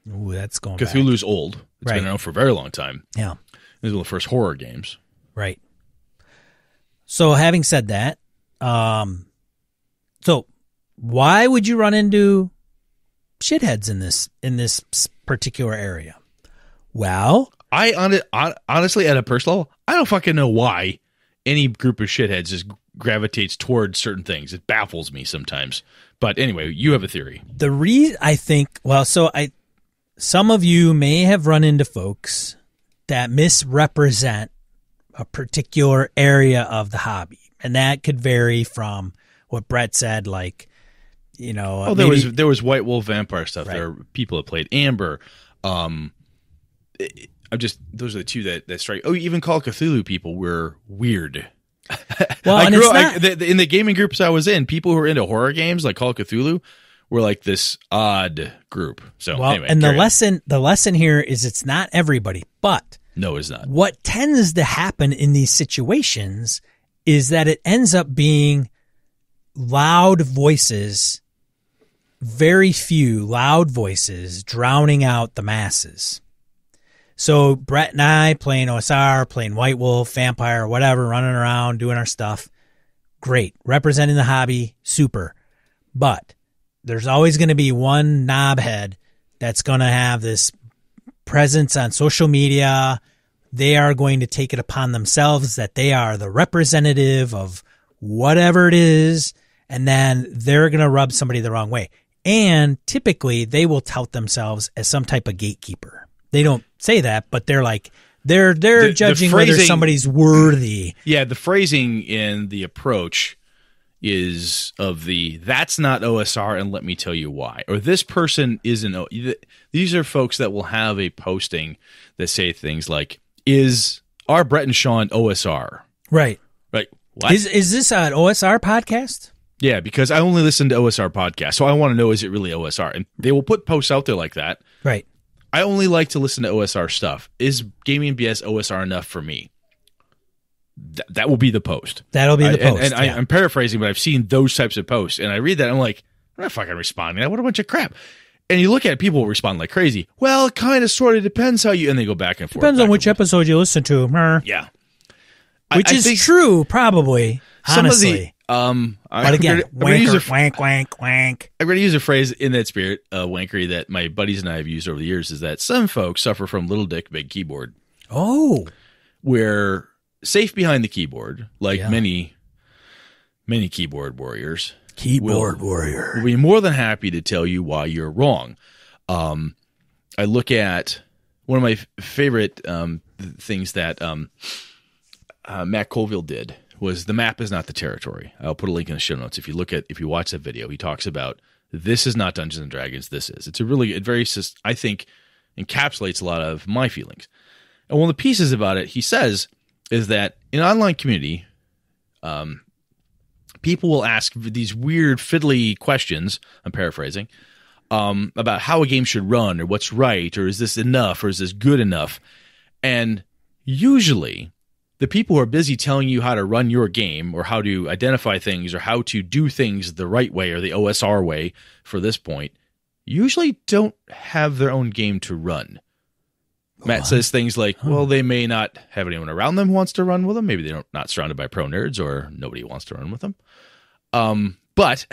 Ooh, that's going back. Cthulhu's old. It's Right. been around for a very long time. Yeah. It was one of the first horror games. Right. So having said that, so why would you run into shitheads in this particular area? Well, Honestly, at a personal level, I don't fucking know why any group of shitheads just gravitates towards certain things. It baffles me sometimes. But anyway, you have a theory. the reason I think, some of you may have run into folks that misrepresent a particular area of the hobby, and that could vary from what Brett said, like, you know, Oh, there was White Wolf vampire stuff. Right. There are people that played Amber. Those are the two that strike. Oh, even Call of Cthulhu people were weird. Well, and it's not, In the gaming groups I was in, people who were into horror games like Call of Cthulhu were like this odd group. So well, anyway, and carry on. the lesson here is it's not everybody, but No, it's not. what tends to happen in these situations is that it ends up being loud voices, very few loud voices drowning out the masses. So Brett and I playing OSR, playing White Wolf, Vampire, whatever, running around, doing our stuff. Great. Representing the hobby, super. But there's always going to be one knobhead that's going to have this presence on social media. They are going to take it upon themselves that they are the representative of whatever it is, and then they're going to rub somebody the wrong way. And typically they will tout themselves as some type of gatekeeper. They don't say that, but they're like, they're judging whether phrasing- somebody's worthy. Yeah, the phrasing in the approach is of that's not OSR, and let me tell you why. Or this person isn't. These are folks that will have a posting that say things like, are Brett and Sean OSR? Right. Right. What? Is this an OSR podcast? Yeah, because I only listen to OSR podcasts, so I want to know, is it really OSR? And they will put posts out there like that. Right. I only like to listen to OSR stuff. Is Gaming BS OSR enough for me? That will be the post. That'll be the post. And yeah. I'm paraphrasing, but I've seen those types of posts, and I read that, I'm like, I'm not fucking responding. What a bunch of crap. And you look at it, people will respond like crazy. Well, it kind of sort of depends how you, and they go back and forth. Depends on back which and forth. episode you listen to. Yeah. Which I is think true, probably, honestly. Some of the, but again, I'm gonna use wank, wank. I'm going to use a phrase in that spirit, wankery, that my buddies and I have used over the years, is that some folks suffer from little dick, big keyboard, Oh, where safe behind the keyboard, like Yeah. many keyboard warriors, warrior. will be more than happy to tell you why you're wrong. I look at one of my favorite things that Matt Colville did was the map is not the territory. I'll put a link in the show notes. If you watch that video, he talks about this is not Dungeons and Dragons. This is. It's I think, encapsulates a lot of my feelings. And one of the pieces about it, he says, is that in an online community, people will ask these weird fiddly questions. I'm paraphrasing. About how a game should run, or what's right, or is this enough, or is this good enough? And usually the people who are busy telling you how to run your game, or how to identify things, or how to do things the right way, or the OSR way for this point, usually don't have their own game to run. Matt says things like, well, they may not have anyone around them who wants to run with them. Maybe they're not surrounded by pro nerds, or nobody wants to run with them. But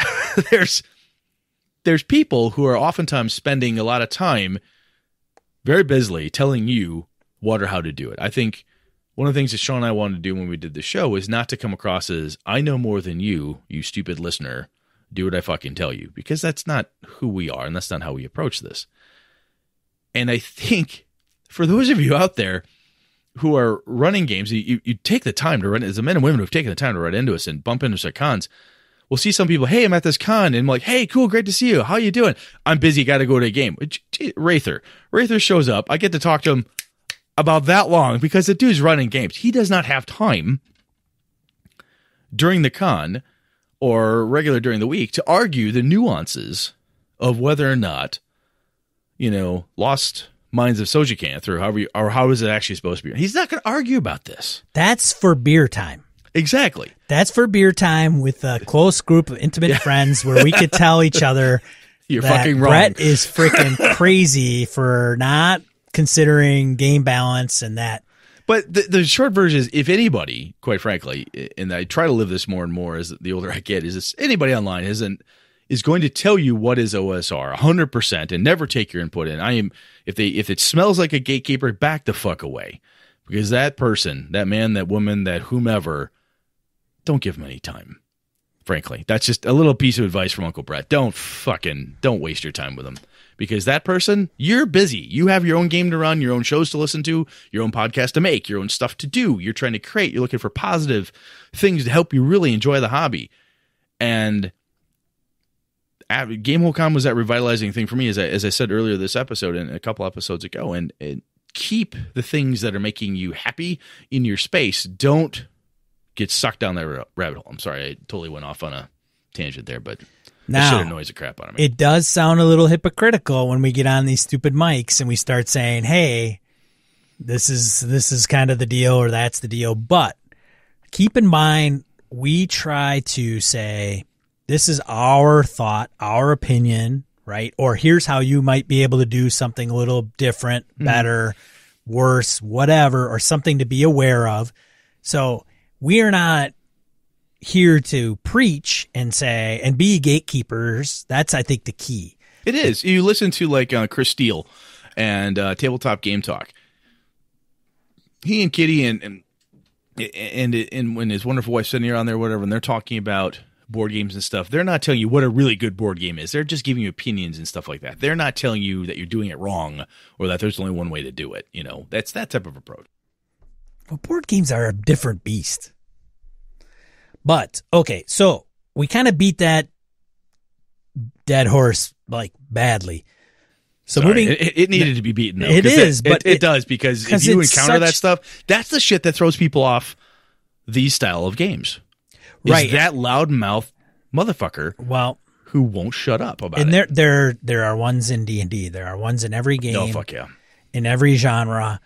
there's people who are oftentimes spending a lot of time very busily telling you what or how to do it. I think one of the things that Sean and I wanted to do when we did the show is not to come across as, I know more than you stupid listener, do what I fucking tell you, because that's not who we are, and that's not how we approach this. And I think for those of you out there who are running games, you take the time to run, as the men and women who've taken the time to run into us and bump into us at cons, we'll see some people, hey, I'm at this con, and I'm like, hey, cool, great to see you. How you doing? I'm busy, got to go to a game. Rather shows up. I get to talk to him about that long because the dude's running games. He does not have time during the con or regular during the week to argue the nuances of whether or not, Lost Minds of Sojikanth, or how is it actually supposed to be? He's not going to argue about this. That's for beer time. Exactly. That's for beer time with a close group of intimate friends where we could tell each other You're that fucking wrong. Brett is freaking crazy for not considering game balance and that. But the short version is, if anybody, quite frankly, and I try to live this more and more as the older I get, is this, anybody online is going to tell you what is OSR 100% and never take your input in. If it smells like a gatekeeper, back the fuck away, because that person, that man, that woman, that whomever, don't give them any time. Frankly, that's just a little piece of advice from Uncle Brett. Don't waste your time with them. Because that person, you're busy. You have your own game to run, your own shows to listen to, your own podcast to make, your own stuff to do. You're trying to create. You're looking for positive things to help you really enjoy the hobby. And GameholeCon was that revitalizing thing for me, as I said earlier this episode and a couple episodes ago. And keep the things that are making you happy in your space. Don't get sucked down that rabbit hole. I'm sorry, I totally went off on a tangent there, but... Now, that shit annoys the crap out of me. It does sound a little hypocritical when we get on these stupid mics and we start saying, hey, this is kind of the deal or that's the deal. But keep in mind, we try to say, this is our thought, our opinion, right? Or here's how you might be able to do something a little different, better, worse, whatever, or something to be aware of. So we are not here to preach and say and be gatekeepers. That's, I think, the key. It is. You listen to like Chris Steele and Tabletop Game Talk. He and Kitty and when his wonderful wife sitting here on there, whatever, and they're talking about board games and stuff. They're not telling you what a really good board game is. They're just giving you opinions and stuff like that. They're not telling you that you're doing it wrong or that there's only one way to do it. You know, that's that type of approach. Well, board games are a different beast. But, okay, so we kind of beat that dead horse, like, badly. So Sorry, moving... It needed to be beaten, though. It is, but... It does, because if you encounter that stuff, that's the shit that throws people off these style of games. Right. That loudmouth motherfucker who won't shut up about it. And there are ones in D&D. There are ones in every game. No, fuck yeah. In every genre.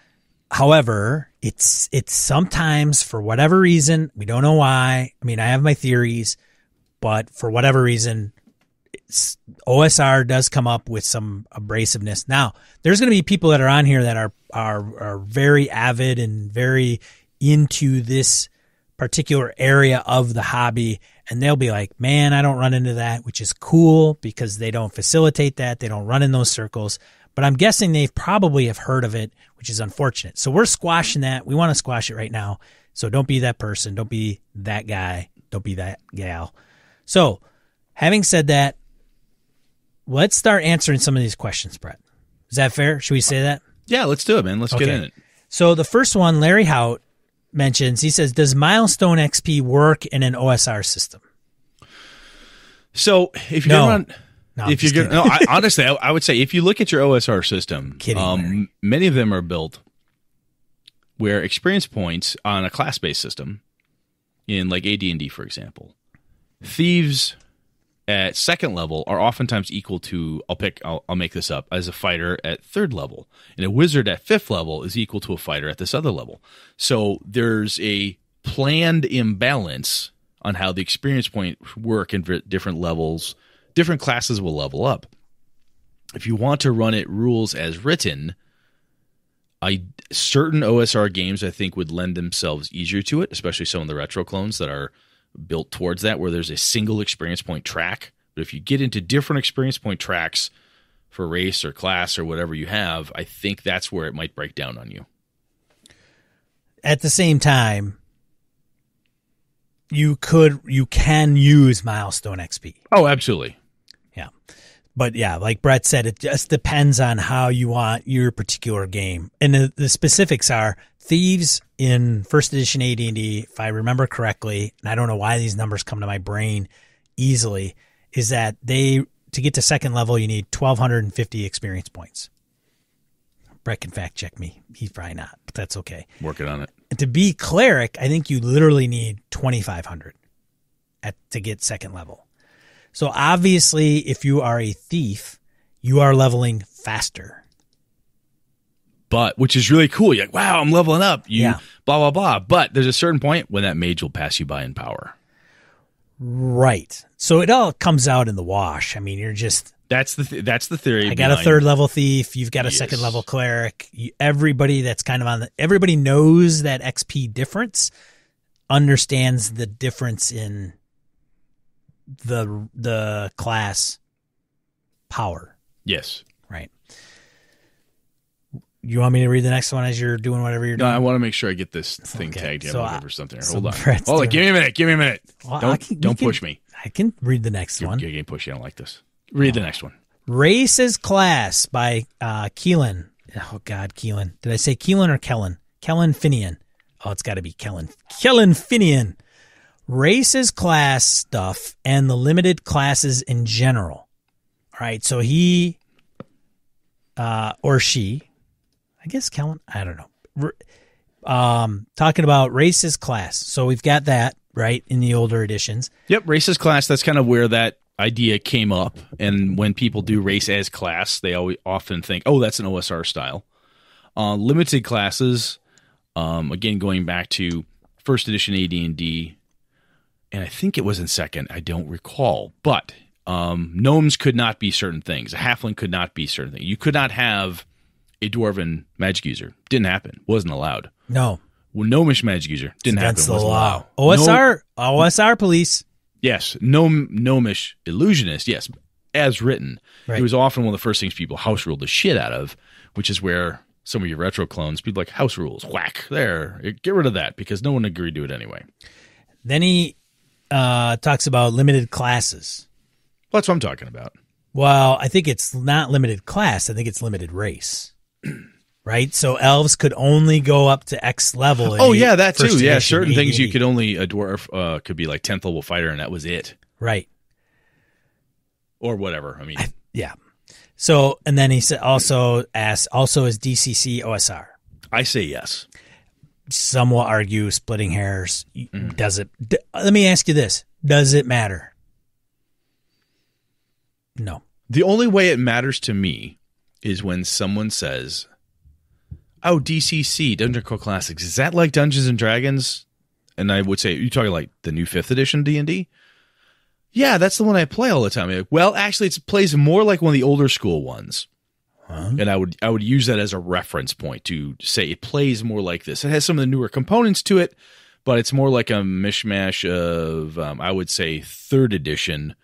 However, it's sometimes, for whatever reason, we don't know why. I mean, I have my theories, but for whatever reason, OSR does come up with some abrasiveness. Now, there's going to be people that are on here that are very avid and very into this particular area of the hobby, and they'll be like, man, I don't run into that, which is cool because they don't facilitate that. They don't run in those circles. But I'm guessing they probably have heard of it, which is unfortunate. So we're squashing that. We want to squash it right now. So don't be that person. Don't be that guy. Don't be that gal. So having said that, let's start answering some of these questions, Brett. Is that fair? Should we say that? Yeah, let's do it, man. Let's get in it. So the first one, Larry Hout mentions, he says, does Milestone XP work in an OSR system? So if you're on... No, honestly, I would say if you look at your OSR system, many of them are built where experience points on a class-based system, in like AD&D, for example, thieves at second level are oftentimes equal to, I'll make this up, as a fighter at third level, and a wizard at fifth level is equal to a fighter at this other level. So there's a planned imbalance on how the experience points work in different levels. Different classes will level up. If you want to run it rules as written, certain OSR games I think would lend themselves easier to it, especially some of the retro clones that are built towards that, where there's a single experience point track. But if you get into different experience point tracks for race or class or whatever you have, I think that's where it might break down on you. At the same time, you can use Milestone XP. Oh, absolutely. Yeah. But yeah, like Brett said, it just depends on how you want your particular game. And the specifics are Thieves in first edition AD&D, if I remember correctly, and I don't know why these numbers come to my brain easily, is that to get to second level, you need 1,250 experience points. Brett can fact check me. He's probably not, but that's okay. Working on it. And to be cleric, I think you literally need 2,500 to get second level. So obviously, if you are a thief, you are leveling faster. but which is really cool. You're like, wow, I'm leveling up. Yeah. Blah, blah, blah. But there's a certain point when that mage will pass you by in power. Right. So it all comes out in the wash. I mean, you're just... That's the theory. I got a third level thief. You've got a second level cleric. Everybody that's kind of everybody knows that XP difference, understands the difference in the class power. Yes. Right. You want me to read the next one as you're doing whatever you're doing? No, I want to make sure I get this thing tagged in. So I'm looking for something. Hold on. Give me a minute. Well, don't push me. I can read the next one. You're getting pushy. I don't like this. Read the next one. Race is Class by Keelan. Oh, God, Keelan. Did I say Keelan or Kellen? Kellen Finian. Oh, it's got to be Kellen. Kellen Finian. Race is Class stuff and the limited classes in general. All right, so he or she, I guess Kellen, I don't know. Talking about Race is Class. So we've got that, right, in the older editions. Yep, Race is Class. That's kind of where that idea came up, and when people do race as class, they often think, oh, that's an OSR style. Limited classes, again, going back to first edition AD&D, and I think it was in second, I don't recall, but gnomes could not be certain things. A halfling could not be certain things. You could not have a dwarven magic user. Didn't happen. Wasn't allowed. No. Well, gnomish magic user. Didn't happen. That's the law. OSR police. Yes, gnomish illusionist, yes, as written. Right. It was often one of the first things people house ruled the shit out of, which is where some of your retro clones, people like house rules, whack, there, get rid of that because no one agreed to it anyway. Then he talks about limited classes. Well, that's what I'm talking about. Well, I think it's not limited class. I think it's limited race. Right? So elves could only go up to X level. That too. Yeah, edition, certain things you AD&D. could only, a dwarf could be like 10th level fighter and that was it. Right. Or whatever. I mean. Yeah. So, and then he also is DCC OSR. I say yes. Some will argue, splitting hairs. Does it? Let me ask you this. Does it matter? No. The only way it matters to me is when someone says, oh, DCC, Dungeon Crawl Classics, is that like Dungeons and Dragons? And I would say, you're talking like the new 5th edition D&D? Yeah, that's the one I play all the time. Like, well, actually, it plays more like one of the older school ones. Huh? And I would use that as a reference point to say it plays more like this. It has some of the newer components to it, but it's more like a mishmash of, I would say, 3rd edition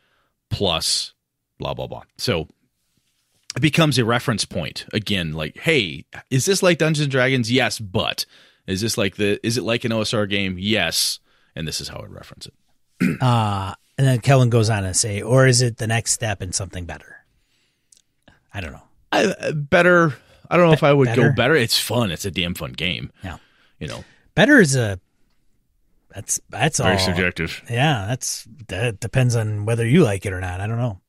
plus blah, blah, blah. So it becomes a reference point again, like, hey, is this like Dungeons and Dragons? Yes, but is it like an OSR game? Yes, and this is how I reference it. And then Kellen goes on to say, or is it the next step in something better? I don't know. Better. I don't know if I would better? go better. It's fun. It's a damn fun game. Yeah, better is that's very all subjective. Yeah, that depends on whether you like it or not. I don't know.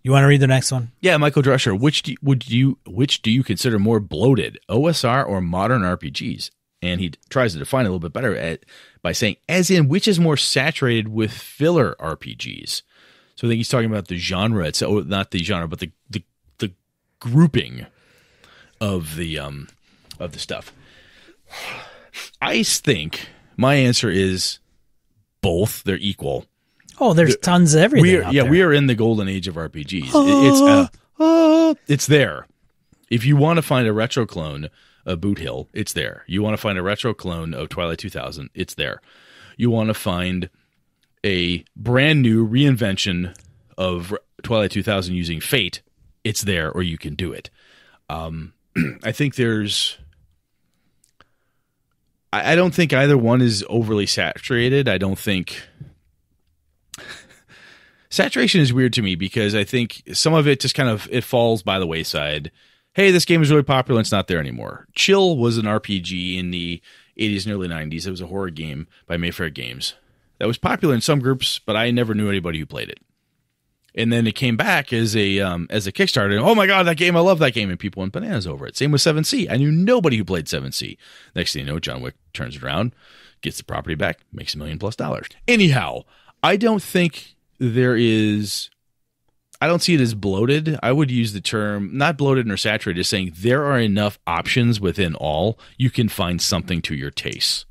You want to read the next one? Yeah, Michael Drescher. Which do you consider more bloated, OSR or modern RPGs? And he tries to define it a little bit better by saying, as in, which is more saturated with filler RPGs? So I think he's talking about the genre. It's not the genre, but the grouping of the stuff. I think my answer is both. They're equal. Oh, there's tons of everything. We are in the golden age of RPGs. It's there. If you want to find a retro clone of Boot Hill, it's there. You want to find a retro clone of Twilight 2000, it's there. You want to find a brand new reinvention of Twilight 2000 using Fate, it's there, or you can do it. I think I don't think either one is overly saturated. I don't think saturation is weird to me because I think some of it just kind of, it falls by the wayside. Hey, this game is really popular. It's not there anymore. Chill was an RPG in the 80s and early 90s. It was a horror game by Mayfair Games that was popular in some groups, but I never knew anybody who played it. And then it came back as a Kickstarter. And, oh my God, that game! I love that game, and people went bananas over it. Same with 7C. I knew nobody who played 7C. Next thing you know, John Wick turns it around, gets the property back, makes $1 million+. Anyhow, I don't think there is. I don't see it as bloated. I would use the term not bloated nor saturated, just saying there are enough options within all. You can find something to your taste.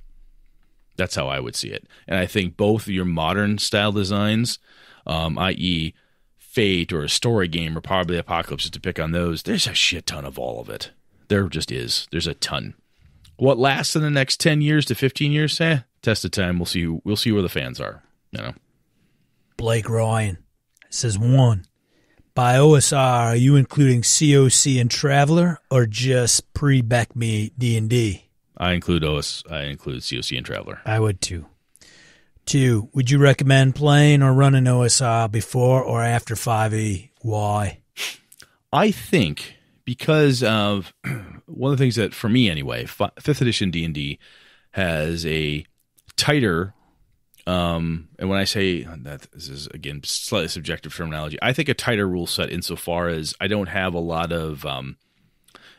That's how I would see it. And I think both your modern style designs, i.e. Fate or a story game or probably Apocalypse, to pick on those, there's a shit ton of all of it. There just is. There's a ton. What lasts in the next 10 years to 15 years? Test of time. We'll see where the fans are. Blake Ryan says, 1. By OSR, are you including COC and Traveler or just pre-Back Me D&D? I include COC and Traveler. I would too. 2. Would you recommend playing or running OSR before or after 5e? Why? I think because of one of the things that, for me anyway, 5th edition D&D has a tighter, and when I say that, this is, again, slightly subjective terminology, I think a tighter rule set insofar as I don't have a lot of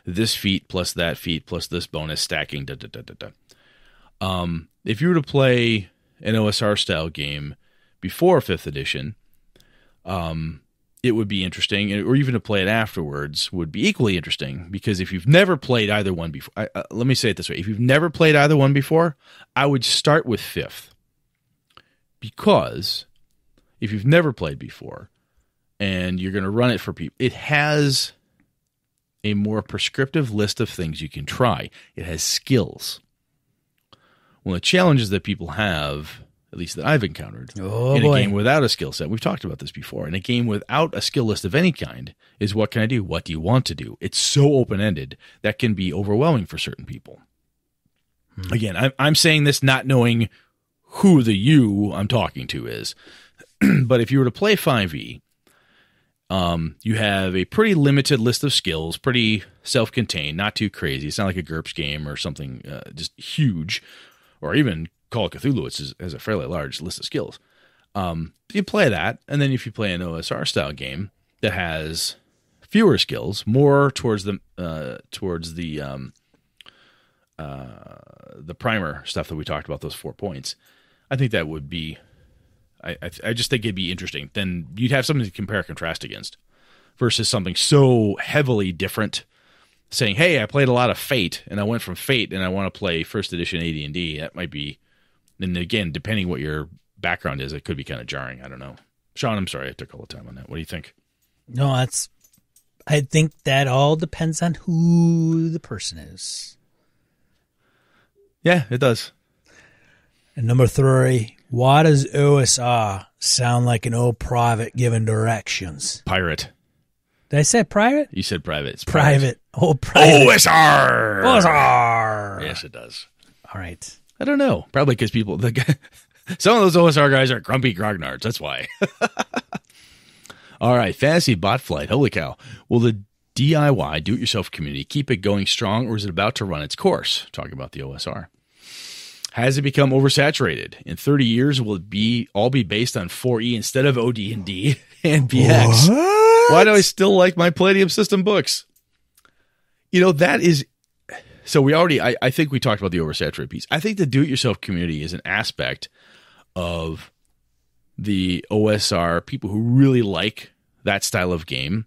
this feat plus that feat plus this bonus stacking. If you were to play an OSR style game before 5th edition, it would be interesting, or even to play it afterwards would be equally interesting, because if you've never played either one before, let me say it this way. If you've never played either one before, I would start with 5th, because if you've never played before and you're going to run it for people, it has a more prescriptive list of things you can try. It has skills. One of the challenges that people have, at least that I've encountered, a game without a skill set, we've talked about this before, in a game without a skill list of any kind, is what can I do? What do you want to do? It's so open-ended that can be overwhelming for certain people. Again, I'm saying this not knowing who the you I'm talking to is, but if you were to play 5e, you have a pretty limited list of skills, pretty self-contained, not too crazy. It's not like a GURPS game or something just huge, or even Call of Cthulhu, which has a fairly large list of skills. You play that, and then if you play an OSR style game that has fewer skills, more towards the primer stuff that we talked about, those 4 points, I think that would be, I just think it'd be interesting. Then you'd have something to compare and contrast against versus something so heavily different. Saying, hey, I played a lot of Fate, and I went from Fate, and I want to play 1st edition AD&D. That might be, and again, depending what your background is, it could be kind of jarring. I don't know. Sean, I'm sorry I took all the time on that. What do you think? No, I think that all depends on who the person is. Yeah, it does. And number 3, why does OSR sound like an old private giving directions? Pirate. Did I say private? You said private. It's private. Oh, private. OSR. OSR. Yes, it does. All right. I don't know. Probably because some of those OSR guys are grumpy grognards. That's why. All right. Fantasy Bot Flight. Holy cow. Will the DIY, do-it-yourself community keep it going strong, or is it about to run its course? Talking about the OSR. Has it become oversaturated? In 30 years, will it all be based on 4E instead of OD&D and BX? What? Why do I still like my Palladium system books? That is... So we already... I think we talked about the oversaturated piece. I think the do-it-yourself community is an aspect of the OSR, people who really like that style of game,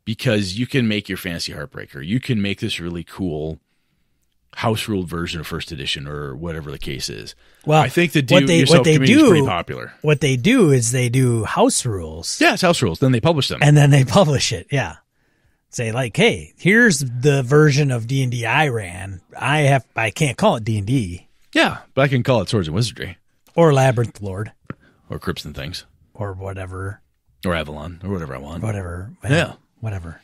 because you can make your fantasy Heartbreaker. You can make this really cool house-ruled version of 1st edition or whatever the case is. Well, I think the do-it-yourself community is pretty popular. What they do is they do house rules. Yeah, it's house rules. Then they publish them. And then they publish it, yeah. Say, like, hey, here's the version of D&D I ran. I can't call it D&D. Yeah, but I can call it Swords and Wizardry. Or Labyrinth Lord. Or Crypts and Things. Or whatever. Or Avalon. Or whatever I want. Whatever. Yeah. Whatever.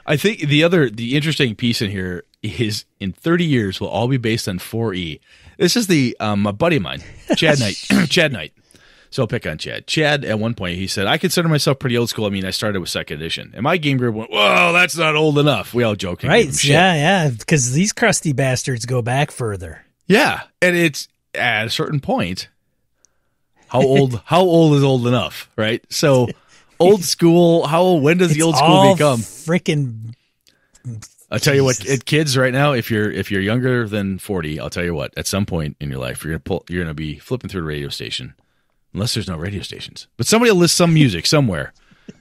I think the interesting piece in here is in 30 years will all be based on 4E. This is a buddy of mine, Chad Knight. Chad Knight. So I'll pick on Chad. Chad, at one point, he said, I consider myself pretty old school. I mean, I started with 2nd edition. And my game group went, whoa, that's not old enough. We all joke. Right. Yeah. Because these crusty bastards go back further. Yeah. And it's at a certain point, how old is old enough, right? So old school, when does the old school become? Freaking... I'll tell you what, kids right now, if you're younger than 40, I'll tell you what, at some point in your life, you're gonna be flipping through the radio station, unless there's no radio stations. But somebody will list some music somewhere,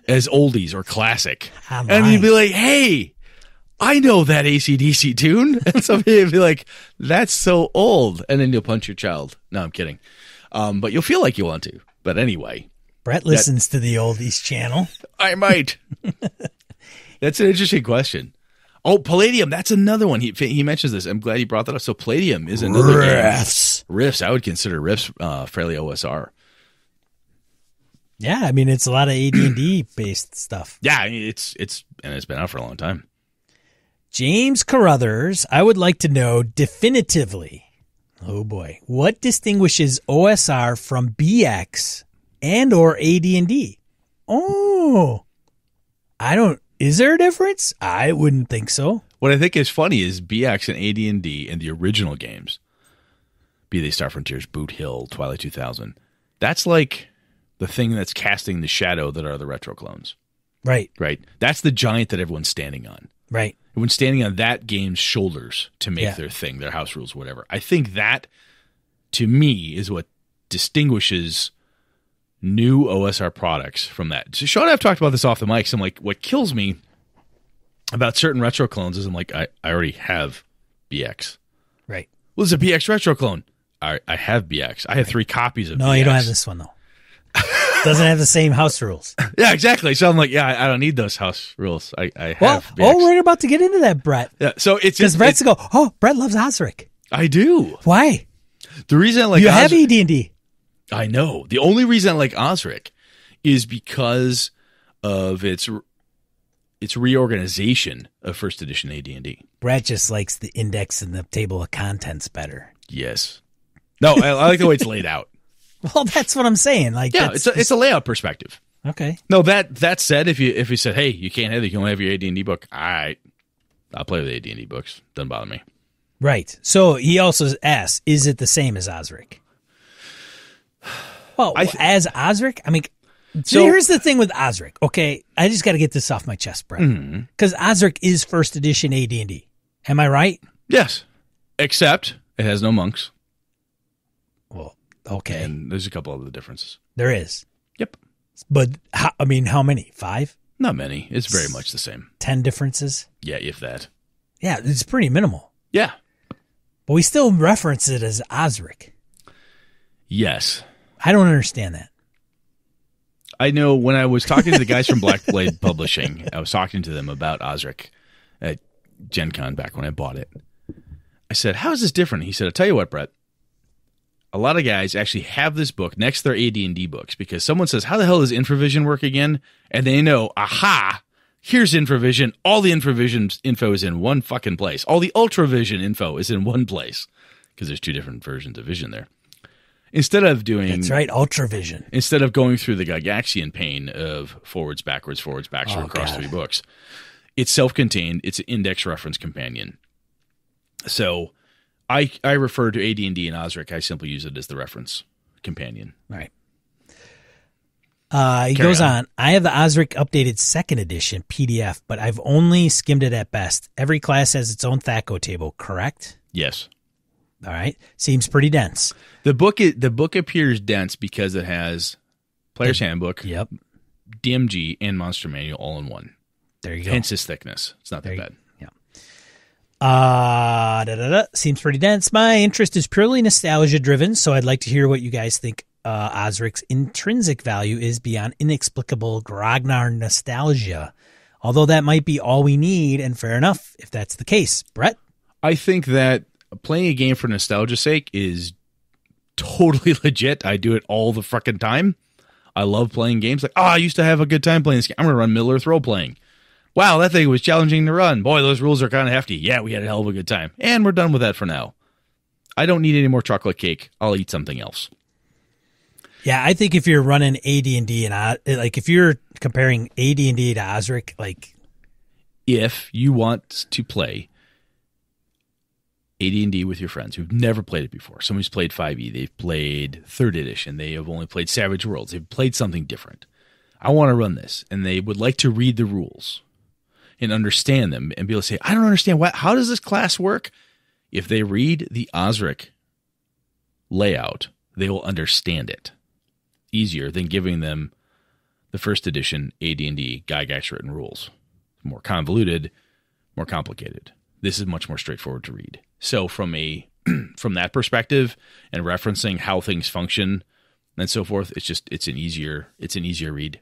as oldies or classic. Oh, and you'd be like, hey, I know that AC/DC tune. And somebody would be like, that's so old. And then you'll punch your child. No, I'm kidding. But you'll feel like you want to. But anyway. Brett listens to the oldies channel. I might. That's an interesting question. Oh, Palladium. That's another one. He mentions this. I'm glad he brought that up. So Palladium is another Riffs. game. Riffs. I would consider Riffs fairly OSR. Yeah, I mean, it's a lot of AD&D based stuff. Yeah, I mean, it's been out for a long time. James Carruthers, I would like to know definitively, oh boy, what distinguishes OSR from BX and or AD&D? Oh, is there a difference? I wouldn't think so. What I think is funny is BX and AD&D and the original games, be they Star Frontiers, Boot Hill, Twilight 2000, that's like the thing that's casting the shadow that are the retro clones. Right. Right. That's the giant that everyone's standing on. Right. Everyone's standing on that game's shoulders to make their thing, their house rules, whatever. I think that, to me, is what distinguishes new OSR products from that. So Sean and I have talked about this off the mics. I'm like, what kills me about certain retro clones is I'm like, I already have BX. Right. Well, it's a BX retro clone. I have BX. I have 3 copies of BX. No, you don't have this one, though. Doesn't have the same house rules. Yeah, exactly. So I'm like, yeah, I don't need those house rules. I have BX. Oh, we're about to get into that, Brett. Yeah, so it's because Brett's go. Oh, Brett loves Osric. I do. Why? The reason I like you have AD&D. I know. The only reason I like Osric is because of its reorganization of first edition AD&D. Brett just likes the index and the table of contents better. Yes. No, I like the way it's laid out. Well, that's what I'm saying. Like, yeah, it's a layout perspective. Okay. No, that said, if you said, hey, you can't have it, you can only have your AD&D book. All right, I'll play with the AD&D books. Doesn't bother me. Right. So he also asks, is it the same as Osric? Well, as Osric, I mean, so here's the thing with Osric. Okay, I just got to get this off my chest, Brett, because Osric is first edition AD&D. Am I right? Yes, except it has no monks. Well, okay. And there's a couple other differences. There is. Yep. But, how many? 5? Not many. It's very much the same. 10 differences? Yeah, if that. Yeah, it's pretty minimal. Yeah. But we still reference it as Osric. Yes. I don't understand that. I know when I was talking to the guys from Black Blade Publishing, I was talking to them about Osric at Gen Con back when I bought it. I said, how is this different? He said, I'll tell you what, Brett. A lot of guys actually have this book next to their AD&D books because someone says, how the hell does Infravision work again? And they know, aha, here's Infravision. All the Infravision info is in one fucking place. All the Ultravision info is in one place because there's 2 different versions of Vision there. Instead of doing... That's right, Ultravision. Instead of going through the Gygaxian pain of forwards, backwards, across 3 books, it's self-contained. It's an index reference companion. So I refer to AD&D and Osric. I simply use it as the reference companion. Right. He goes on. I have the Osric updated 2nd edition PDF, but I've only skimmed it at best. Every class has its own THAC0 table, correct? Yes. All right. Seems pretty dense. The book appears dense because it has Player's Handbook, Yep. DMG, and Monster Manual all in one. There you go. Hence its thickness. It's not that bad. Yeah. Seems pretty dense. My interest is purely nostalgia driven, so I'd like to hear what you guys think Osric's intrinsic value is beyond inexplicable Grognar nostalgia. Although that might be all we need, and fair enough if that's the case. Brett? I think that playing a game for nostalgia's sake is totally legit. I do it all the fucking time. I love playing games. Like, I used to have a good time playing this game. I'm going to run Middle-earth role-playing. Wow, that thing was challenging to run. Boy, those rules are kind of hefty. Yeah, we had a hell of a good time. And we're done with that for now. I don't need any more chocolate cake. I'll eat something else. Yeah, I think if you're running AD&D and like if you're comparing AD&D to Osric, like if you want to play AD&D with your friends who've never played it before, someone who's played 5e, they've played 3rd edition, they have only played Savage Worlds, they've played something different. I want to run this, and they would like to read the rules and understand them and be able to say, I don't understand how does this class work? If they read the Osric layout, they will understand it easier than giving them the first edition AD&D Gygax written rules. More convoluted, more complicated. This is much more straightforward to read. So from that perspective and referencing how things function and so forth, it's an easier read.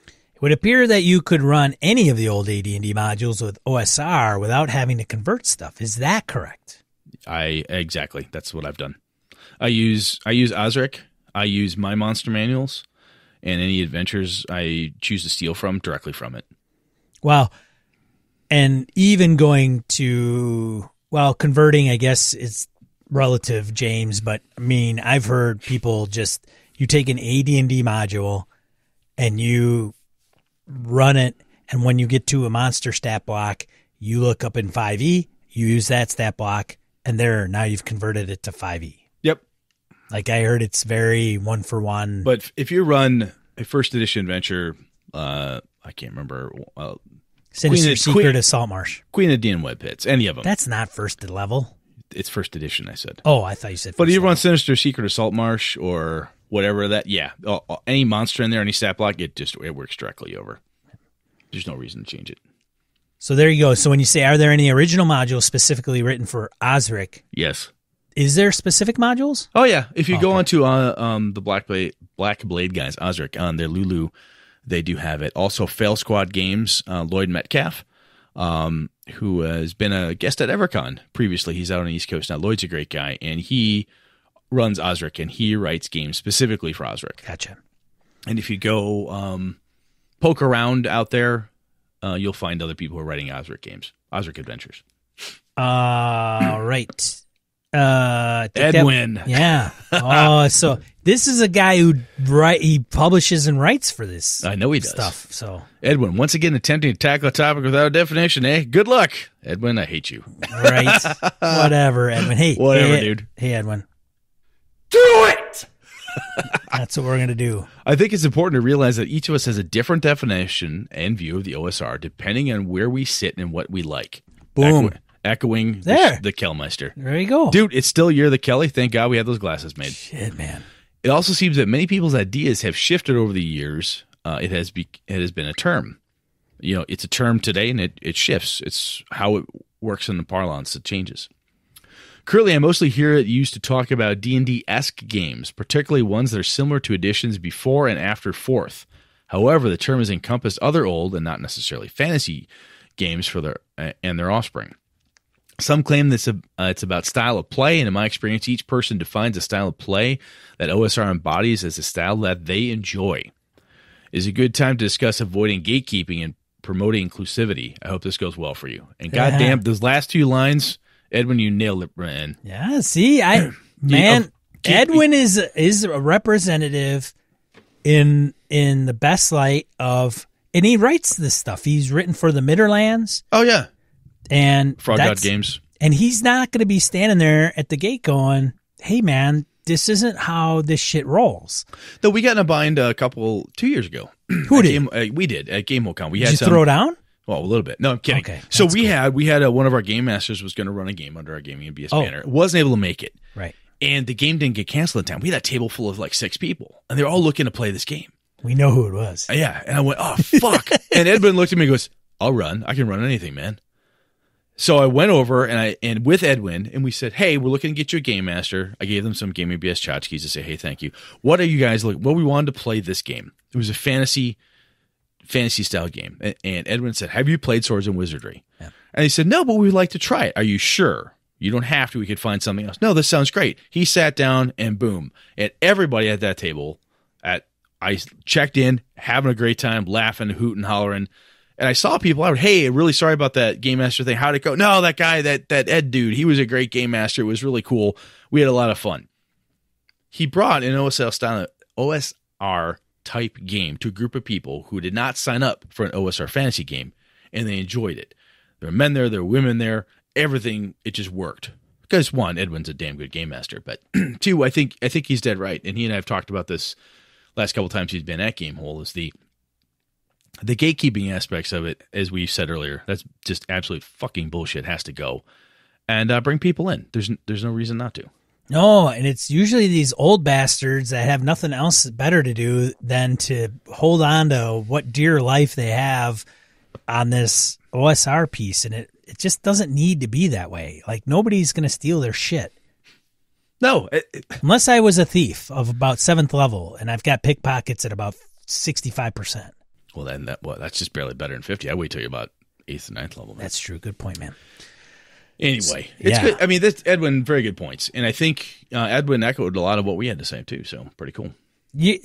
It would appear that you could run any of the old AD&D modules with OSR without having to convert stuff. Is that correct? Exactly. That's what I've done. I use Osric. I use my monster manuals, and any adventures I choose to steal from directly from it. Well, and even going to, converting, I guess it's relative, James, but I mean, I've heard people you take an AD&D module and you run it, and when you get to a monster stat block, you look up in 5e, you use that stat block, and now you've converted it to 5e. Yep. Like I heard it's very one for one. But if you run a first edition adventure, I can't remember. Sinister Secret of Saltmarsh. Queen of Dean Web Pits, any of them. That's not first level. It's first edition, I said. Oh, I thought you said first But if you level. run Sinister Secret of Saltmarsh or whatever any monster in there, any stat block, it works directly over. There's no reason to change it. So there you go. So when you say, are there any original modules specifically written for Osric? Yes. Is there specific modules? Oh, yeah. If you go onto the Black Blade guys, Osric, on their Lulu, they do have it. Also, Fail Squad Games, Lloyd Metcalf, who has been a guest at EverCon previously. He's out on the East Coast now. Lloyd's a great guy, and he runs Osric, and he writes games specifically for Osric. Gotcha. And if you go poke around out there, you'll find other people who are writing Osric games, Osric Adventures. Right. Edwin. Yeah. Oh, so this is a guy he publishes and writes for this. I know he does. Stuff. So Edwin, once again attempting to tackle a topic without a definition, eh? Good luck. Edwin, I hate you. Right. Whatever, Edwin. Hey. Whatever, dude. Hey, Edwin. Do it! That's what we're going to do. I think it's important to realize that each of us has a different definition and view of the OSR depending on where we sit and what we like. Boom. Echoing there. The Kellmeister. There you go. Dude, it's still Year of the Kelly. Thank God we had those glasses made. Shit, man. It also seems that many people's ideas have shifted over the years. It has been a term. You know, it's a term today, and it shifts. It's how it works in the parlance. It changes. Currently, I mostly hear it used to talk about D&D-esque games, particularly ones that are similar to editions before and after 4th. However, the term has encompassed other old and not necessarily fantasy games for their offspring. Some claim that it's about style of play, and in my experience, each person defines a style of play that OSR embodies as a style that they enjoy. It is a good time to discuss avoiding gatekeeping and promoting inclusivity. I hope this goes well for you. And goddamn, those last 2 lines, Edwin, you nailed it, Brian. Yeah, see, Edwin is a representative in the best light of, and he writes this stuff. He's written for the Midderlands. Oh, yeah. And Frog God Games. And he's not going to be standing there at the gate going, hey, man, this isn't how this shit rolls. Though we got in a bind 2 years ago. Who did? We did at GameholeCon. Did you throw down? Well, a little bit. No, I'm kidding. Okay, so we had one of our game masters was going to run a game under our Gaming and BS banner. Wasn't able to make it. Right. And the game didn't get canceled in time. We had a table full of like 6 people, and they're all looking to play this game. We know who it was. Yeah. And I went, oh, fuck. And Edwin looked at me and goes, I'll run. I can run anything, man. So I went over and with Edwin, and we said, hey, we're looking to get you a game master. I gave them some Gaming BS tchotchkes to say, hey, thank you. What are you guys looking? Well, we wanted to play this game. It was a fantasy style game. And Edwin said, have you played Swords and Wizardry? Yeah. And he said, no, but we'd like to try it. Are you sure? You don't have to. We could find something else. No, this sounds great. He sat down and boom. And everybody at that table, I checked in, having a great time, laughing, hooting, hollering. And I saw people out, hey, really sorry about that Game Master thing. How'd it go? No, that guy, that Ed dude, he was a great Game Master. It was really cool. We had a lot of fun. He brought an OSR type game to a group of people who did not sign up for an OSR fantasy game, and they enjoyed it. There were men there, there were women there, everything, it just worked. Because 1, Edwin's a damn good Game Master, but 2, I think he's dead right, and he and I have talked about this last couple times he's been at Gamehole, is the gatekeeping aspects of it, as we said earlier. That's just absolute fucking bullshit. Has to go, and bring people in. There's no reason not to. No, and it's usually these old bastards that have nothing else better to do than to hold on to what dear life they have on this OSR piece. And it just doesn't need to be that way. Like, nobody's going to steal their shit. No. Unless I was a thief of about 7th level and I've got pickpockets at about 65%. Well, then that's just barely better than 50. I wait till you're about 8th and 9th level. Man. That's true. Good point, man. Anyway, it's good. I mean, this Edwin, very good points. And I think Edwin echoed a lot of what we had to say, too. So pretty cool. You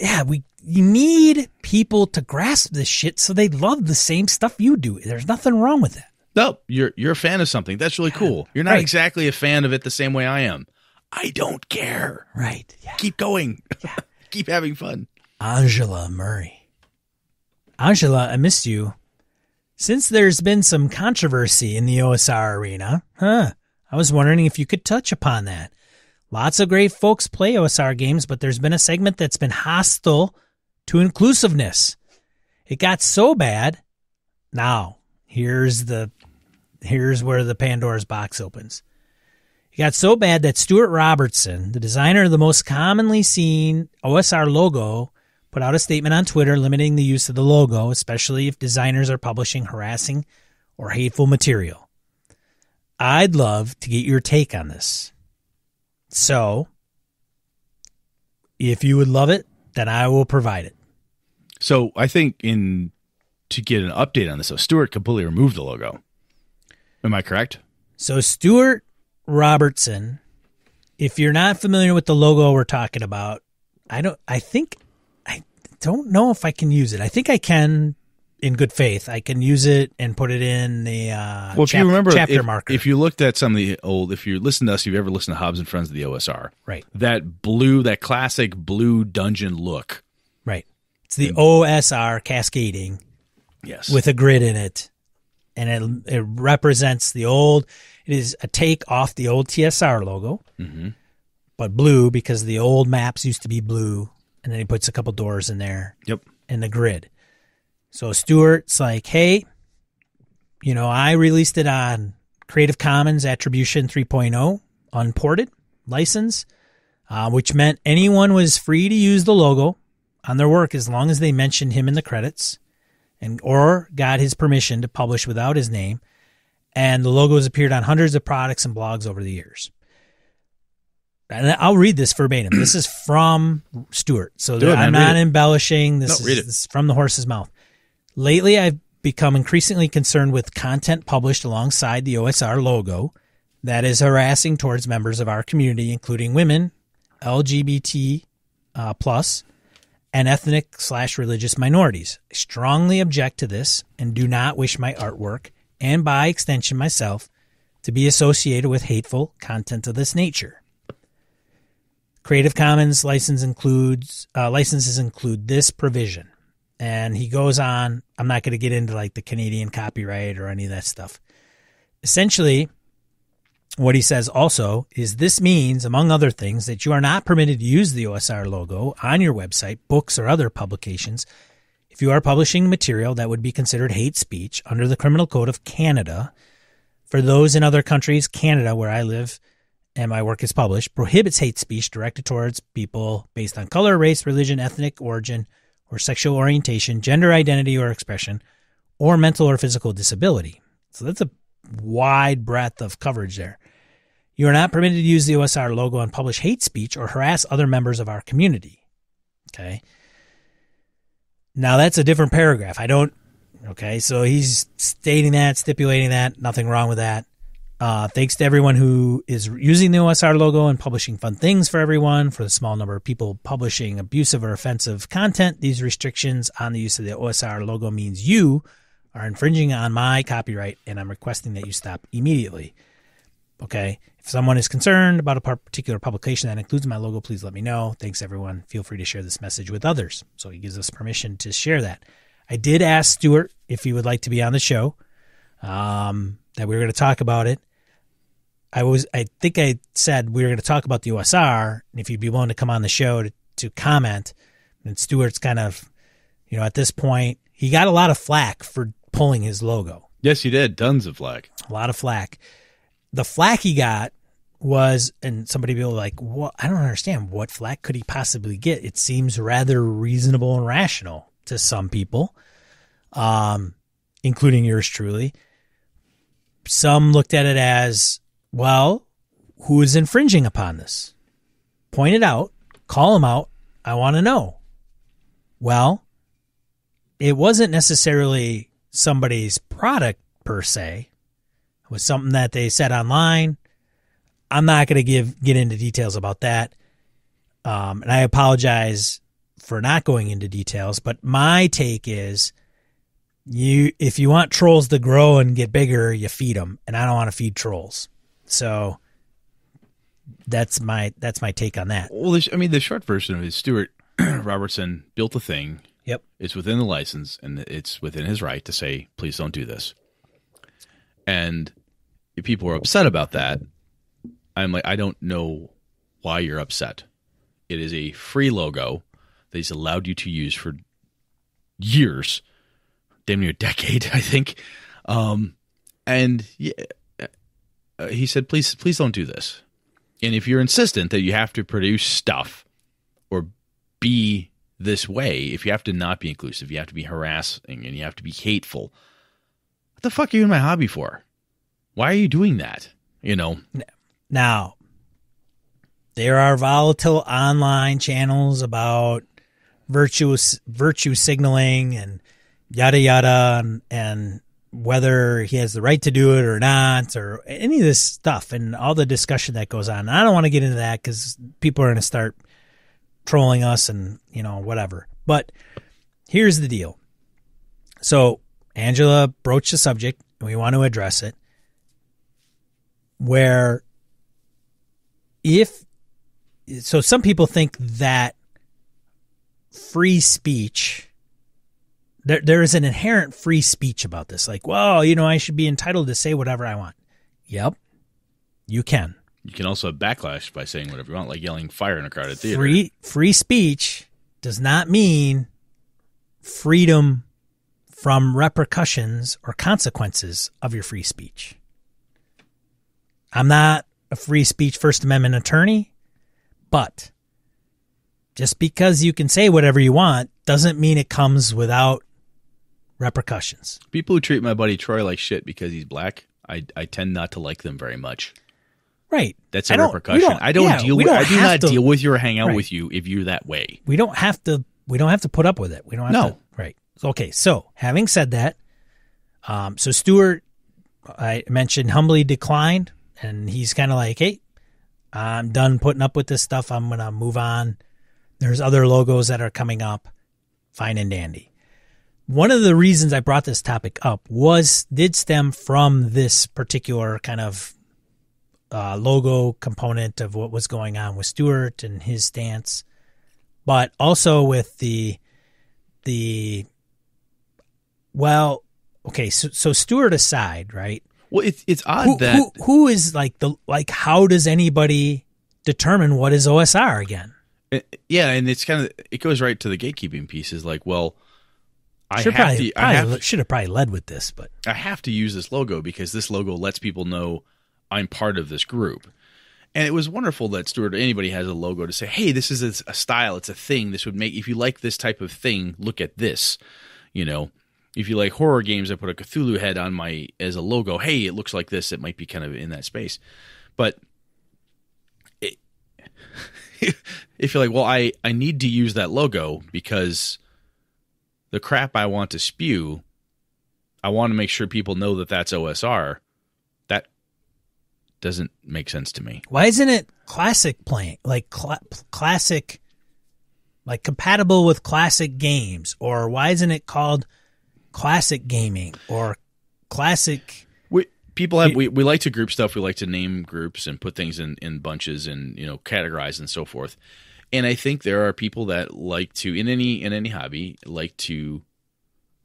need people to grasp this shit so they love the same stuff you do. There's nothing wrong with that. No, you're a fan of something. That's really cool. You're not exactly a fan of it the same way I am. I don't care. Right. Yeah. Keep going. Yeah. Keep having fun. Angela Murray. Angela, I missed you. Since there's been some controversy in the OSR arena, I was wondering if you could touch upon that. Lots of great folks play OSR games, but there's been a segment that's been hostile to inclusiveness. It got so bad. Now, here's where the Pandora's box opens. It got so bad that Stuart Robertson, the designer of the most commonly seen OSR logo, put out a statement on Twitter limiting the use of the logo, especially if designers are publishing harassing or hateful material. I'd love to get your take on this. So, if you would love it, then I will provide it. So, I think to get an update on this, so Stuart completely removed the logo. Am I correct? So, Stuart Robertson, if you're not familiar with the logo we're talking about, I don't know if I can use it. I think I can, in good faith. I can use it and put it in the if you remember, chapter marker. If you looked at some of the old, if you listen to us, you've ever listened to Hobbs and Friends of the OSR, right? That classic blue dungeon look, right? It's the OSR cascading, yes, with a grid in it, and it represents the old. It is a take off the old TSR logo, but blue because the old maps used to be blue. And then he puts a couple doors in there. Yep. In the grid. So Stuart's like, hey, I released it on Creative Commons Attribution 3.0, unported license, which meant anyone was free to use the logo on their work as long as they mentioned him in the credits or got his permission to publish without his name. And the logos appeared on hundreds of products and blogs over the years. And I'll read this verbatim. This is from Stuart. So I'm not embellishing. This is from the horse's mouth. Lately, I've become increasingly concerned with content published alongside the OSR logo that is harassing towards members of our community, including women, LGBT plus, and ethnic/religious minorities. I strongly object to this and do not wish my artwork, and by extension myself, to be associated with hateful content of this nature. Creative Commons licenses include this provision. And he goes on, I'm not going to get into like the Canadian copyright or any of that stuff. Essentially, what he says also is this means, among other things, that you are not permitted to use the OSR logo on your website, books, or other publications if you are publishing material that would be considered hate speech under the Criminal Code of Canada. For those in other countries, Canada, where I live, and my work is published, prohibits hate speech directed towards people based on color, race, religion, ethnic origin, or sexual orientation, gender identity or expression, or mental or physical disability. So that's a wide breadth of coverage there. You are not permitted to use the OSR logo and publish hate speech or harass other members of our community. Okay. Now that's a different paragraph. Okay. So he's stating that, stipulating that, nothing wrong with that. Thanks to everyone who is using the OSR logo and publishing fun things for everyone. For the small number of people publishing abusive or offensive content, these restrictions on the use of the OSR logo means you are infringing on my copyright, and I'm requesting that you stop immediately. Okay. If someone is concerned about a particular publication that includes my logo, please let me know. Thanks, everyone. Feel free to share this message with others. So he gives us permission to share that. I did ask Stuart if he would like to be on the show, that we were going to talk about it. I think I said we were going to talk about the OSR, and if you'd be willing to come on the show to comment. And Stuart's kind of, at this point, he got a lot of flack for pulling his logo. Yes, he did. Tons of flack. A lot of flack. The flack he got was, and somebody be like, "What? I don't understand. What flack could he possibly get? It seems rather reasonable and rational to some people, including yours truly." Some looked at it as, well, who is infringing upon this? Point it out, call them out. I want to know. Well, it wasn't necessarily somebody's product per se. It was something that they said online. I'm not going to get into details about that. And I apologize for not going into details, but my take is if you want trolls to grow and get bigger, you feed them, and I don't want to feed trolls. So that's my take on that. Well, the short version of it is Stuart Robertson built a thing. Yep. It's within the license, and it's within his right to say, please don't do this. And if people are upset about that, I'm like, I don't know why you're upset. It is a free logo that he's allowed you to use for years, damn near a decade, I think. And he said, please don't do this. And if you're insistent that you have to produce stuff or be this way, if you have to not be inclusive, you have to be harassing and you have to be hateful, what the fuck are you in my hobby for? Why are you doing that? Now, there are volatile online channels about virtue signaling and yada yada, and whether he has the right to do it or not, or any of this stuff, and all the discussion that goes on. And I don't want to get into that because people are going to start trolling us and whatever. But here's the deal. So Angela broached the subject, and we want to address it. Where so some people think that free speech, there is an inherent free speech about this. Like, well, I should be entitled to say whatever I want. Yep, you can. You can also have backlash by saying whatever you want, like yelling fire in a crowded theater. Free speech does not mean freedom from repercussions or consequences of your free speech. I'm not a free speech First Amendment attorney, but just because you can say whatever you want doesn't mean it comes without repercussions. People who treat my buddy Troy like shit because he's black, I tend not to like them very much. Right. That's a repercussion. I do not deal with you or hang out with you if you're that way. We don't have to put up with it. We don't have to. Right. Okay. So having said that, so Stuart, I mentioned, humbly declined, and he's kind of like, hey, I'm done putting up with this stuff. I'm going to move on. There's other logos that are coming up. Fine and dandy. One of the reasons I brought this topic up did stem from this particular kind of logo component of what was going on with Stuart and his stance, but also with so Stuart aside, right? Well, it's odd who is how does anybody determine what is OSR again? Yeah, and it's it goes right to the gatekeeping piece. Is like, well, I should have probably led with this, but I have to use this logo because this logo lets people know I'm part of this group. And it was wonderful that Stuart or anybody has a logo to say, hey, this is a style, it's a thing. This would make, if you like this type of thing, look at this. If you like horror games, I put a Cthulhu head on as a logo. Hey, it looks like this. It might be kind of in that space. But if you're like, well, I need to use that logo because the crap I want to spew, I want to make sure people know that that's OSR. That doesn't make sense to me. Why isn't it classic playing? Like classic, like compatible with classic games? Or why isn't it called classic gaming or classic? We like to group stuff. We like to name groups and put things in bunches and categorize and so forth. And I think there are people that like to in any hobby like to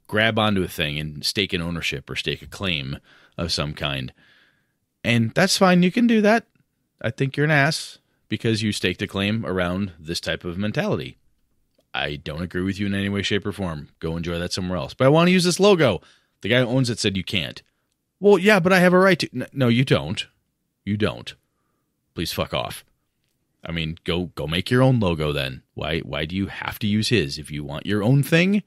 grab onto a thing and stake an ownership or stake a claim of some kind. And that's fine. You can do that. I think you're an ass because you staked a claim around this type of mentality. I don't agree with you in any way, shape, or form. Go enjoy that somewhere else. But I want to use this logo. The guy who owns it said you can't. Well, yeah, but I have a right to. No, you don't. You don't. please fuck off. I mean, go make your own logo then. Why do you have to use his? If you want your own thing,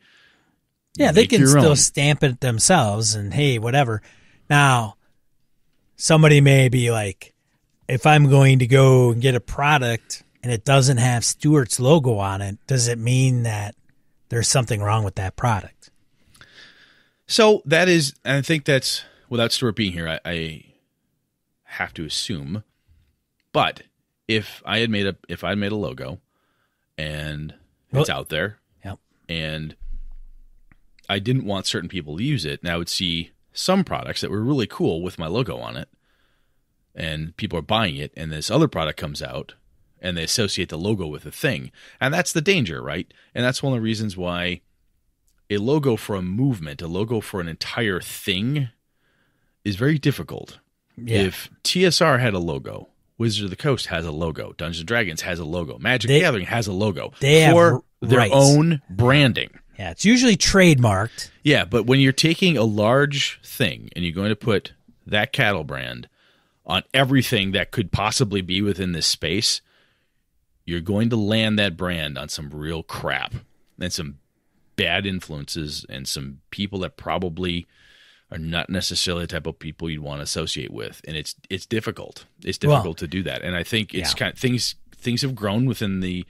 yeah, they can still stamp it themselves and hey, whatever. Now, somebody may be like, if I'm going to go and get a product and it doesn't have Stuart's logo on it, does it mean that there's something wrong with that product? So that is, and I think that's, without Stuart being here, I have to assume, but if I had made a logo and it's out there, yep, and I didn't want certain people to use it, and I would see some products that were really cool with my logo on it, and people are buying it, and this other product comes out, and they associate the logo with a thing, and that's the danger, right? And that's one of the reasons why a logo for a movement, a logo for an entire thing, is very difficult. Yeah. If TSR had a logo, Wizards of the Coast has a logo, Dungeons & Dragons has a logo, Magic the Gathering has a logo for their own branding. Yeah, it's usually trademarked. Yeah, but when you're taking a large thing and you're going to put that cattle brand on everything that could possibly be within this space, you're going to land that brand on some real crap and some bad influences and some people that probably are not necessarily the type of people you'd want to associate with, and it's difficult. It's difficult to do that, and I think it's kind of things have grown within the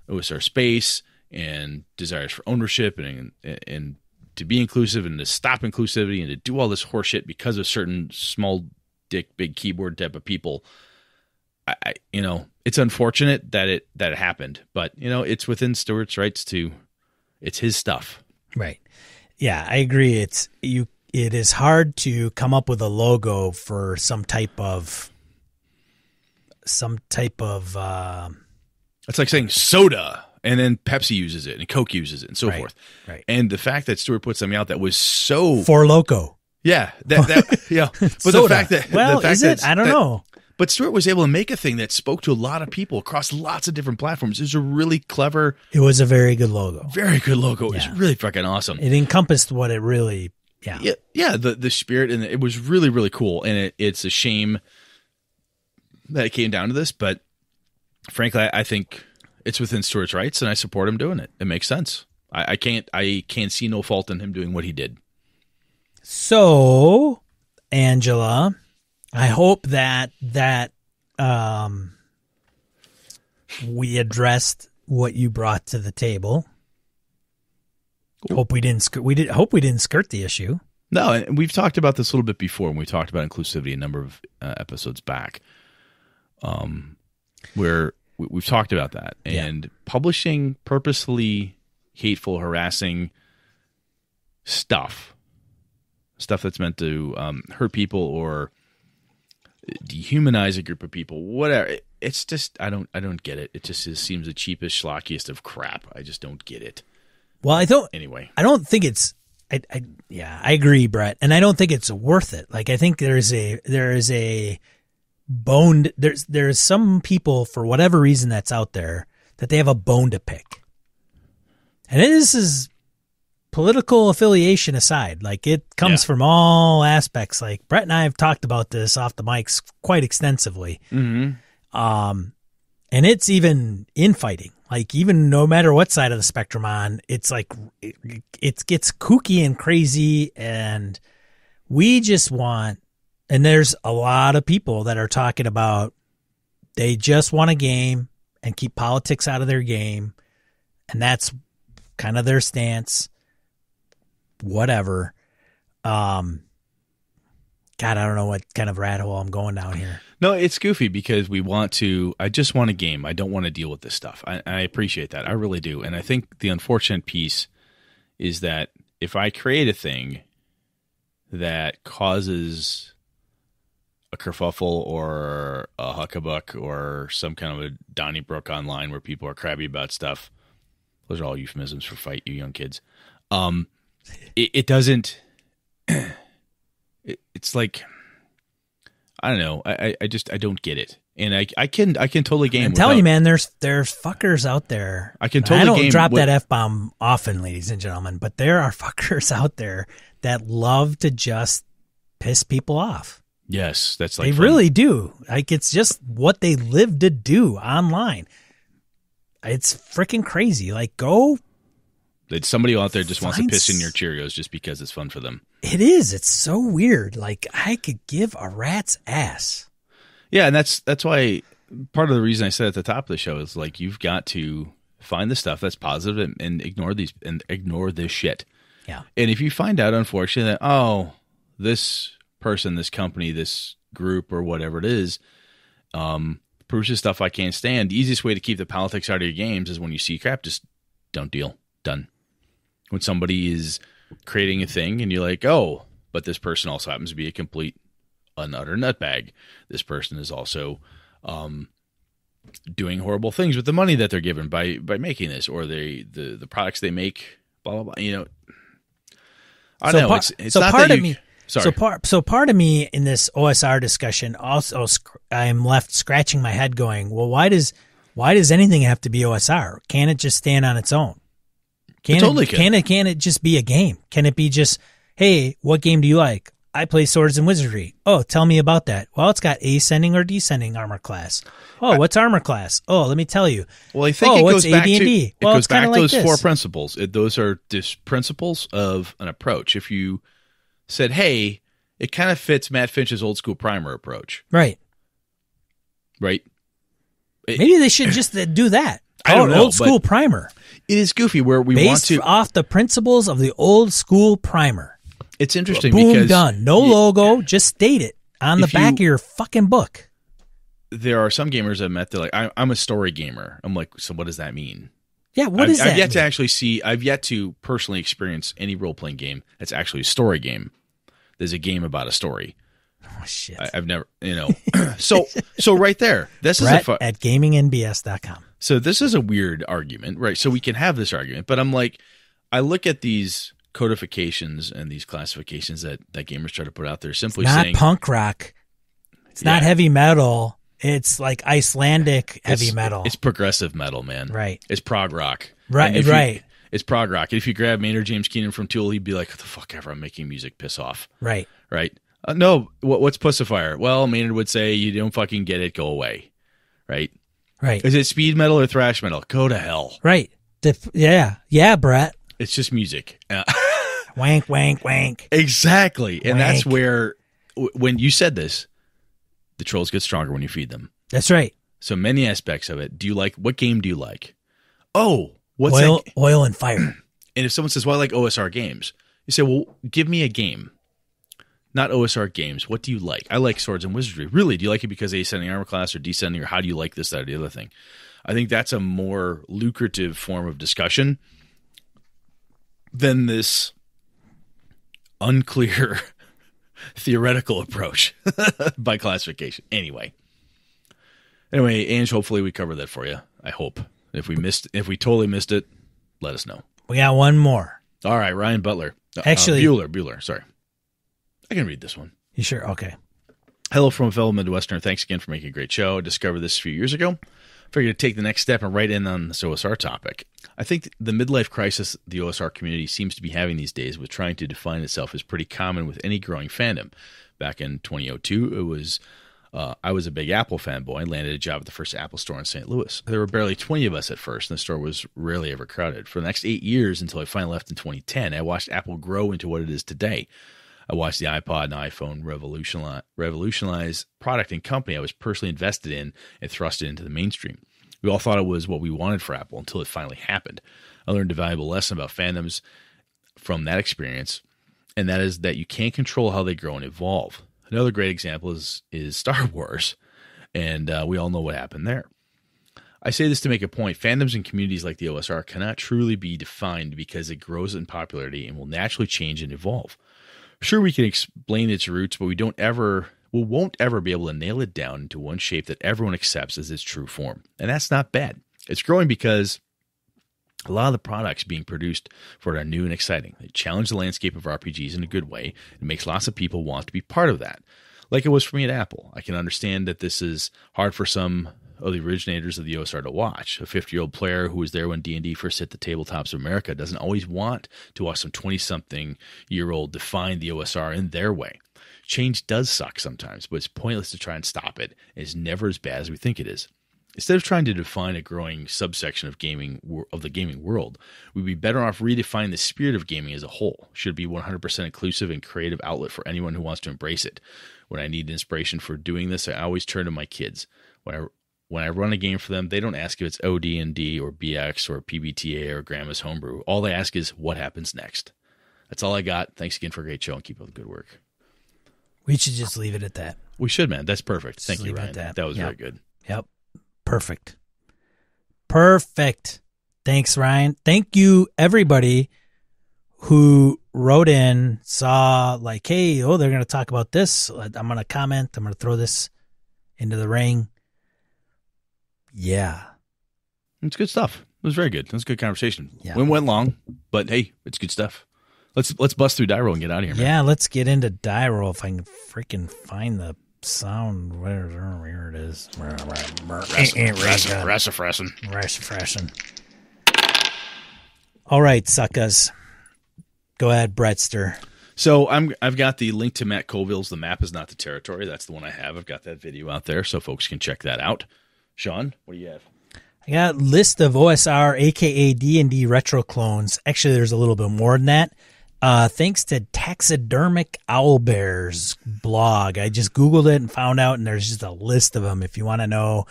OSR space and desires for ownership and to be inclusive and to stop inclusivity and to do all this horseshit because of certain small dick big keyboard type of people. I it's unfortunate that it happened, but it's within Stuart's rights to. It's his stuff, right? Yeah, I agree. It is hard to come up with a logo for some type of. It's like saying soda, and then Pepsi uses it, and Coke uses it, and so forth. Right. And the fact that Stuart put something out that was so For Loco. Yeah, that yeah. But soda. The fact that is it? I don't know. But Stuart was able to make a thing that spoke to a lot of people across lots of different platforms. It was a really clever. It was a very good logo. Very good logo. It was really fucking awesome. It encompassed what it really. Yeah. The spirit, and it was really, really cool. And it's a shame that it came down to this, but frankly, I think it's within Stuart's rights, and I support him doing it. It makes sense. I can't see no fault in him doing what he did. So, Angela, I hope that we addressed what you brought to the table. Hope we didn't skirt the issue. No, and we've talked about this a little bit before when we talked about inclusivity a number of episodes back. Where we've talked about that, and publishing purposefully hateful, harassing stuff that's meant to hurt people or dehumanize a group of people, whatever. It's just I don't get it. It just seems the cheapest, schlockiest of crap. I just don't get it. Well, I don't think it's. I agree, Brett, and I don't think it's worth it. Like I think there is a bone. There's some people for whatever reason that's out there that they have a bone to pick, and this is political affiliation aside. Like it comes from all aspects. Like Brett and I have talked about this off the mics quite extensively. Mm-hmm. And it's even infighting. Like even no matter what side of the spectrum on, it's like it gets kooky and crazy, and we just want. And there's a lot of people that are talking about they just want a game and keep politics out of their game, and that's kind of their stance. Whatever. God, I don't know what kind of rat hole I'm going down here. No, it's goofy because I just want a game. I don't want to deal with this stuff. I appreciate that. I really do. And I think the unfortunate piece is that if I create a thing that causes a kerfuffle or a huckabuck or some kind of a Donnybrook online where people are crabby about stuff, those are all euphemisms for fight, you young kids. It doesn't. It's like I don't know. I don't get it, and I can totally game. I'm telling you, man. There's fuckers out there. I can totally. I don't drop that F-bomb often, ladies and gentlemen, but there are fuckers out there that love to just piss people off. Yes, that's like They fun. really do. Like, it's just what they live to do online. It's freaking crazy. Like, go. That somebody out there just wants to Find piss in your Cheerios just because it's fun for them. It is. It's so weird. Like, I could give a rat's ass. Yeah, and that's why part of the reason I said at the top of the show is like you've got to find the stuff that's positive and ignore this shit. Yeah. And if you find out, unfortunately, that this person, this company, this group, or whatever it is, produces stuff I can't stand, the easiest way to keep the politics out of your games is when you see crap, just don't deal. Done. When somebody is creating a thing and you're like, oh, but this person also happens to be a complete and utter nutbag. This person is also doing horrible things with the money that they're given by making this, or the products they make, blah, blah, blah. You know, I don't know. It's not part that of you, me. sorry. So part of me in this OSR discussion also, I'm left scratching my head, going, well, why does anything have to be OSR? Can't it just stand on its own? Can it just be a game? Can it be just, hey, what game do you like? I play Swords and Wizardry. Oh, tell me about that. Well, it's got ascending or descending armor class. Oh, what's armor class? Oh, let me tell you. Well, I think it goes back AD&D? to Well, goes back to those like four principles. Those are just principles of an approach. If you said, hey, it kind of fits Matt Finch's old school primer approach. Right. Maybe they should just do that. I don't know, old school primer. It is goofy where we want to off the principles of the old school primer. It's interesting Boom, because done. No logo, just state it on the back of your fucking book. There are some gamers I've met that are like, I'm a story gamer. I'm like, so what does that mean? Yeah, what does that mean? I've yet to personally experience any role playing game that's actually a story game. There's a game about a story. Oh shit! I've never, so right there, this Brett is a at gamingnbs.com. So this is a weird argument, right? So we can have this argument, but I'm like, I look at these codifications and these classifications that gamers try to put out there, simply It's not saying punk rock. It's not heavy metal. It's like Icelandic heavy metal. It's progressive metal, man. Right. It's prog rock. Right. Right. It's prog rock. If you grab Maynard James Keenan from Tool, he'd be like, "What the fuck ever? I'm making music. Piss off." Right. Right. No. What's Pussifier? Well, Maynard would say, "You don't fucking get it. Go away." Right. Right. Is it speed metal or thrash metal? Go to hell. Right. Yeah, Brett. It's just music. Wank, wank, wank. Exactly. And Wank. that's where, when you said this, the trolls get stronger when you feed them. That's right. So many aspects of it. What game do you like? Oh, what's Oil and Fire. And if someone says, well, I like OSR games, you say, well, give me a game. Not OSR games. What do you like? I like Swords and Wizardry. Really? Do you like it because ascending armor class or descending, or how do you like this, that, or the other thing? I think that's a more lucrative form of discussion than this unclear theoretical approach by classification. Anyway, Ange, hopefully we covered that for you. I hope. If we totally missed it, let us know. We got one more. All right, Ryan Butler. Actually, Bueller. Sorry. I can read this one. You sure? Okay. Hello from a fellow Midwesterner. Thanks again for making a great show. I discovered this a few years ago. Figured to take the next step and write in on this OSR topic. I think the midlife crisis the OSR community seems to be having these days with trying to define itself is pretty common with any growing fandom. Back in 2002, I was a big Apple fanboy and landed a job at the first Apple store in St. Louis. There were barely 20 of us at first, and the store was rarely ever crowded. For the next 8 years, until I finally left in 2010, I watched Apple grow into what it is today. I watched the iPod and iPhone revolutionize product and company I was personally invested in and thrust it into the mainstream. We all thought it was what we wanted for Apple until it finally happened. I learned a valuable lesson about fandoms from that experience, and that is that you can't control how they grow and evolve. Another great example is Star Wars, and we all know what happened there. I say this to make a point. Fandoms and communities like the OSR cannot truly be defined because it grows in popularity and will naturally change and evolve. Sure, we can explain its roots, but we won't ever be able to nail it down into one shape that everyone accepts as its true form. And that's not bad. It's growing because a lot of the products being produced for it are new and exciting. They challenge the landscape of RPGs in a good way. It makes lots of people want to be part of that. Like it was for me at Apple. I can understand that this is hard for some of the originators of the OSR to watch. A 50-year-old player who was there when D&D first hit the tabletops of America doesn't always want to watch some 20-something-year-old define the OSR in their way. Change does suck sometimes, but it's pointless to try and stop it. It's never as bad as we think it is. Instead of trying to define a growing subsection of the gaming world, we'd be better off redefining the spirit of gaming as a whole. Should be 100% inclusive and creative outlet for anyone who wants to embrace it. When I need inspiration for doing this, I always turn to my kids. When I run a game for them, they don't ask if it's OD&D or BX or PBTA or Grandma's Homebrew. All they ask is, what happens next? That's all I got. Thanks again for a great show and keep up the good work. We should just leave it at that. We should, man. That's perfect. Thank you, Ryan. That was very good. Yep. Perfect. Thanks, Ryan. Thank you, everybody who wrote in, saw like, hey, they're going to talk about this. I'm going to comment. I'm going to throw this into the ring. Yeah. It's good stuff. It was very good. It was a good conversation. Yeah. We went long, but hey, it's good stuff. Let's bust through die roll and get out of here, man. Yeah, let's get into die roll if I can freaking find the sound. Where it is. Rassafrassin. All right, suckers. Go ahead, Brettster. So I've got the link to Matt Colville's The Map Is Not the Territory. That's the one I have. I've got that video out there so folks can check that out. Sean, what do you have? I got a list of OSR, aka D&D retro clones. Actually, there's a little bit more than that. Thanks to Taxidermic Owlbear's blog. I just Googled it and found out, and there's just a list of them if you want to know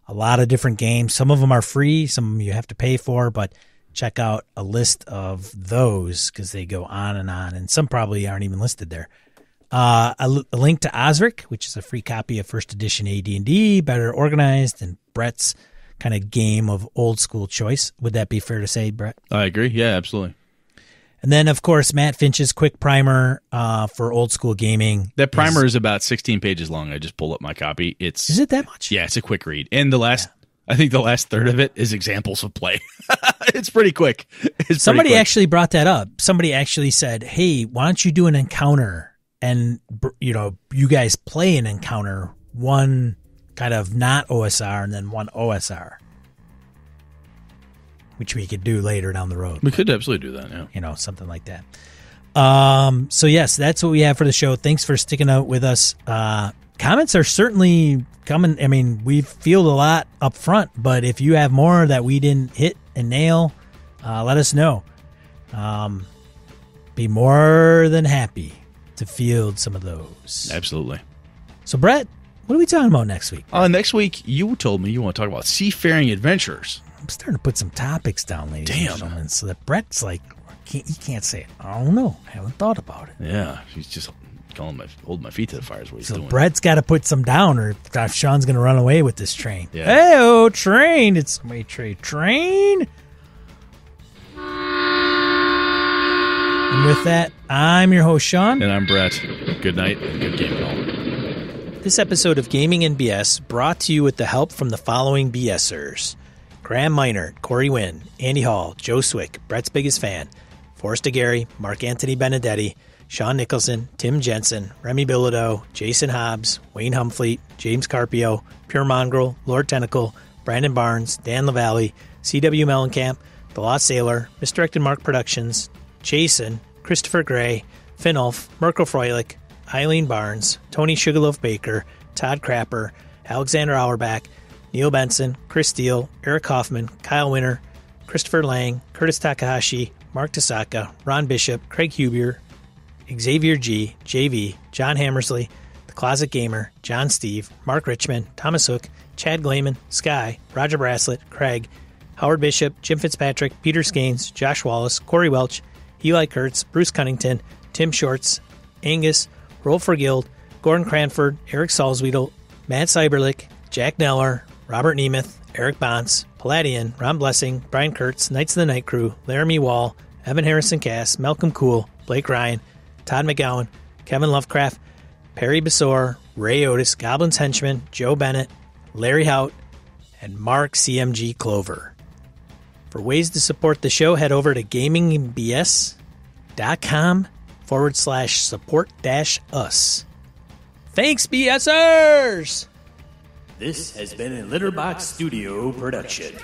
a lot of different games. Some of them are free, some of them you have to pay for, but check out a list of those because they go on, and some probably aren't even listed there. A link to Osric, which is a free copy of first edition AD&D, better organized than Brett's kind of game of old school choice. Would that be fair to say, Brett? I agree. Yeah, absolutely. And then, of course, Matt Finch's quick primer for old school gaming. That primer is about 16 pages long. I just pulled up my copy. Is it that much? Yeah, it's a quick read. And I think the last third of it is examples of play. It's pretty quick. Somebody actually brought that up. Somebody actually said, hey, why don't you do an encounter? And, you guys play an encounter, one kind of not OSR and then one OSR, which we could do later down the road. We could absolutely do that, yeah. Something like that. So, yes, that's what we have for the show. Thanks for sticking out with us. Comments are certainly coming. I mean, we've fielded a lot up front, but if you have more that we didn't hit and nail, let us know. Be more than happy to field some of those. Absolutely. So, Brett, what are we talking about next week? Next week, you told me you want to talk about seafaring adventures. I'm starting to put some topics down, ladies and gentlemen, so that Brett's like, he can't say it. I don't know. I haven't thought about it. Yeah, he's just holding my feet to the fire is what he's doing. So Brett's got to put some down, or Sean's going to run away with this train. Yeah. Hey-oh, train. It's my train. And with that, I'm your host, Sean. And I'm Brett. Good night and good gaming all. This episode of Gaming and BS brought to you with the help from the following BSers. Graham Minert, Corey Wynn, Andy Hall, Joe Swick, Brett's biggest fan, Forrest Aguirre, Mark Anthony Benedetti, Sean Nicholson, Tim Jensen, Remy Bilodeau, Jason Hobbs, Wayne Humfleet, James Carpio, Pure Mongrel, Lord Tentacle, Brandon Barnes, Dan LaValle, C.W. Mellencamp, The Lost Sailor, Misdirected Mark Productions, Jason, Christopher Gray, Finolf, Mirko Froelich, Eileen Barnes, Tony Sugarloaf Baker, Todd Crapper, Alexander Auerbach, Neil Benson, Chris Steele, Eric Hoffman, Kyle Winter, Christopher Lang, Curtis Takahashi, Mark Tasaka, Ron Bishop, Craig Hubier, Xavier G, JV, John Hammersley, The Closet Gamer, John Steve, Mark Richmond, Thomas Hook, Chad Glayman, Sky, Roger Braslett, Craig, Howard Bishop, Jim Fitzpatrick, Peter Skanes, Josh Wallace, Corey Welch, Eli Kurtz, Bruce Cunnington, Tim Shorts, Angus, Rolf Vergild, Gordon Cranford, Eric Salzwedel, Matt Cyberlick, Jack Neller, Robert Nemeth, Eric Bonts, Palladian, Ron Blessing, Brian Kurtz, Knights of the Night Crew, Laramie Wall, Evan Harrison Cass, Malcolm Cool, Blake Ryan, Todd McGowan, Kevin Lovecraft, Perry Besor, Ray Otis, Goblin's Henchman, Joe Bennett, Larry Hout, and Mark CMG Clover. For ways to support the show, head over to gamingbs.com/support-us. Thanks, BSers! This has been a Litterbox Studio production.